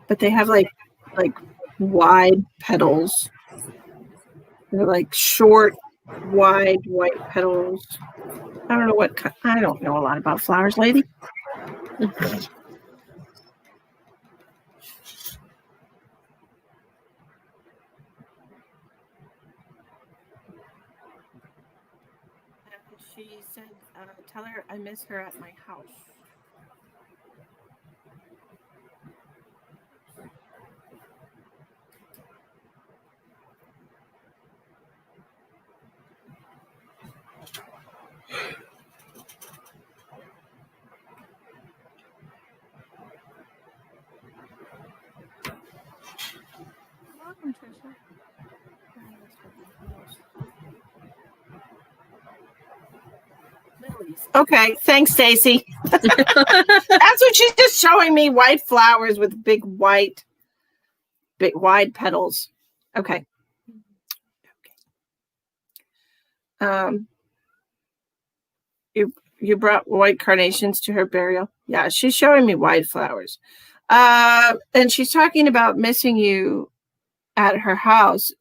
But they have like wide petals. They're like short, wide, white petals. I don't know what kind. I don't know a lot about flowers, lady. She said, tell her I miss her at my house. Welcome, Trisha. Okay, thanks, Stacy. That's what she's just showing me, white flowers with big wide petals. Okay. You brought white carnations to her burial. Yeah, she's showing me white flowers. And she's talking about missing you at her house.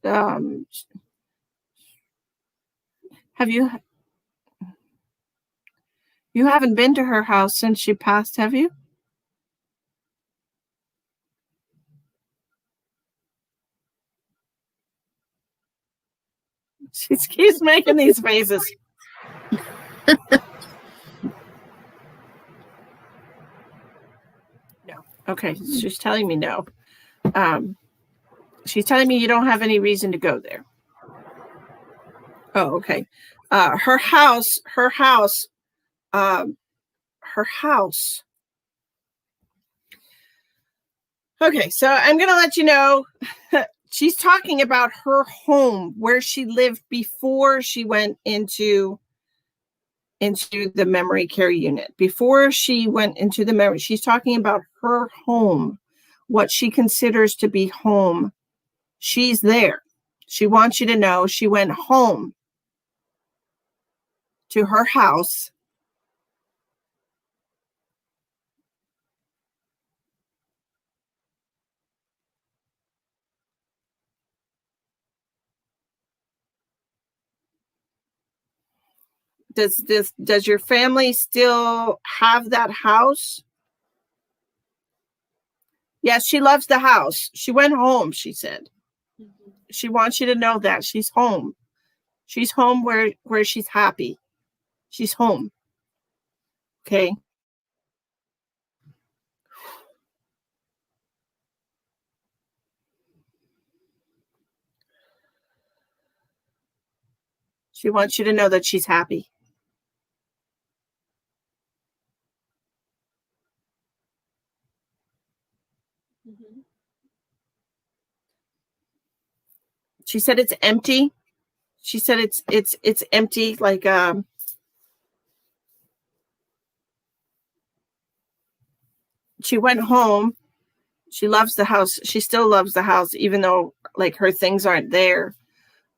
Have you haven't been to her house since she passed, have you? She keeps making these faces. No. Okay, she's telling me no. She's telling me you don't have any reason to go there. Oh, okay. Her house. Okay, so I'm going to let you know. She's talking about her home where she lived before she went into the memory care unit. Before she went into the memory, she's talking about her home, what she considers to be home. She's there. She wants you to know she went home to her house. Does your family still have that house? Yes, she loves the house. She went home, she said. She wants you to know that she's home. She's home where she's happy. She's home. Okay. She wants you to know that she's happy. She said it's empty. She said it's empty, like she went home. She loves the house. She still loves the house, even though like her things aren't there.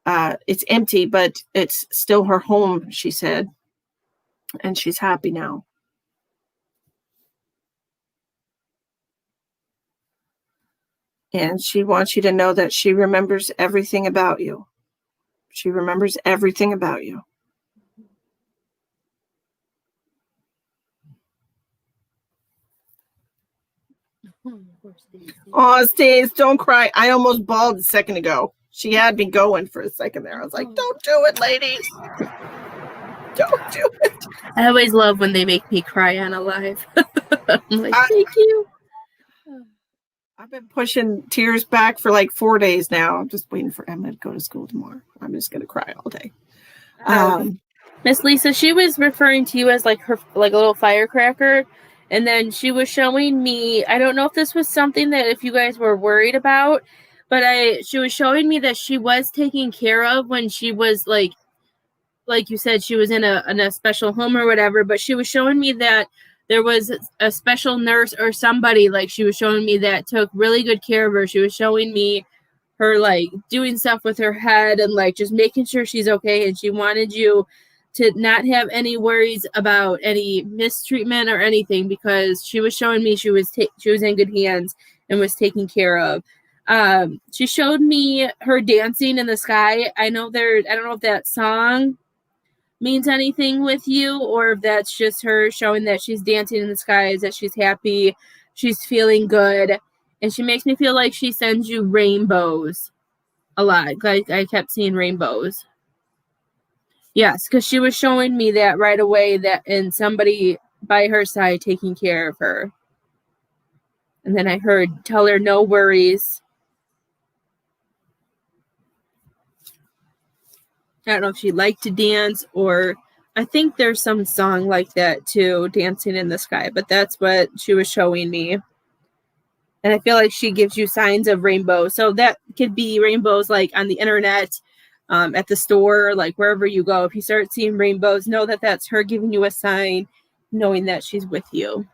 It's empty, but it's still her home, she said. And she's happy now. And she wants you to know that she remembers everything about you. She remembers everything about you. Oh, Stace, don't cry. I almost bawled a second ago. She had me going for a second there. I was like, don't do it, ladies. Don't do it. I always love when they make me cry on a live. I'm like, thank you. I've been pushing tears back for like 4 days now. I'm just waiting for Emma to go to school tomorrow. I'm just going to cry all day. Miss Lisa, she was referring to you as like her, like a little firecracker. And then she was showing me, I don't know if this was something that if you guys were worried about, but she was showing me that she was taken care of when she was like you said, she was in a special home or whatever, but she was showing me that there was a special nurse or somebody, like she was showing me that took really good care of her. She was showing me her like doing stuff with her head and like just making sure she's okay. And she wanted you to not have any worries about any mistreatment or anything, because she was showing me she was in good hands and was taken care of. She showed me her dancing in the sky. I don't know if that song means anything with you, or if that's just her showing that she's dancing in the skies, that she's happy, she's feeling good. And she makes me feel like she sends you rainbows a lot. Like I kept seeing rainbows. Yes, because she was showing me that right away, that and somebody by her side taking care of her. And then I heard, tell her no worries. I don't know if she'd like to dance, or I think there's some song like that too, Dancing in the Sky, but that's what she was showing me. And I feel like she gives you signs of rainbows. So that could be rainbows like on the internet, at the store, like wherever you go. If you start seeing rainbows, know that that's her giving you a sign, knowing that she's with you.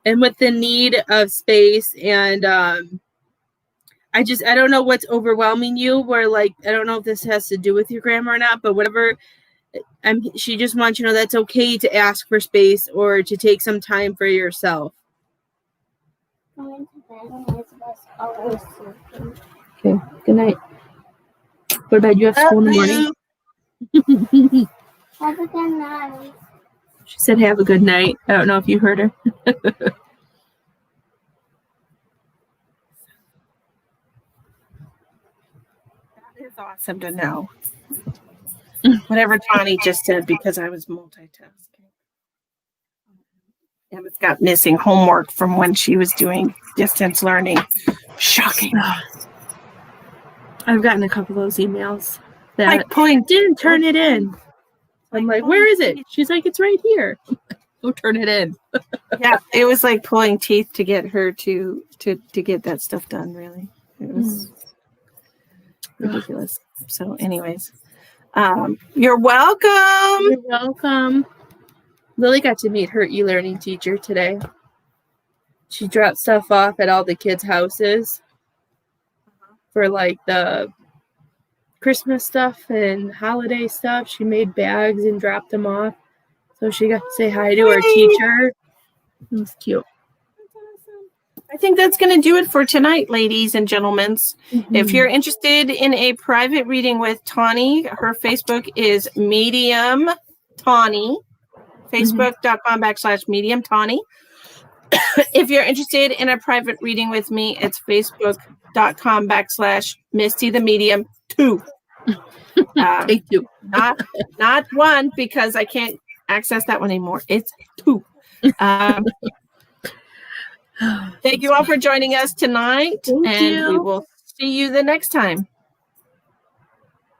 And with the need of space and I don't know what's overwhelming you, where like I don't know if this has to do with your grandma or not, but whatever, she just wants you to know that's okay to ask for space or to take some time for yourself. Okay, good night. What about you have school in the morning? Have a good night. She said, have a good night. I don't know if you heard her. That is awesome to know. Whatever Tawnie just said, because I was multitasking. Emma's got missing homework from when she was doing distance learning. Shocking. I've gotten a couple of those emails that Like pulling didn't turn it in. I'm like, where is it? She's like, it's right here. Go turn it in. Yeah, it was like pulling teeth to get her to get that stuff done. Really, it was ridiculous. So, anyways, you're welcome. You're welcome. Lily got to meet her e-learning teacher today. She dropped stuff off at all the kids' houses for like the Christmas stuff and holiday stuff. She made bags and dropped them off. So she got to say hi to her teacher. It was cute. I think that's going to do it for tonight, ladies and gentlemen. If you're interested in a private reading with Tawnie, her Facebook is Medium Tawnie, facebook.com/Medium Tawnie. If you're interested in a private reading with me, it's facebook.com/Misty the Medium 2. Take two. Not 1, because I can't access that one anymore. It's 2. Thank you all for joining us tonight. Thank and you. we will see you the next time.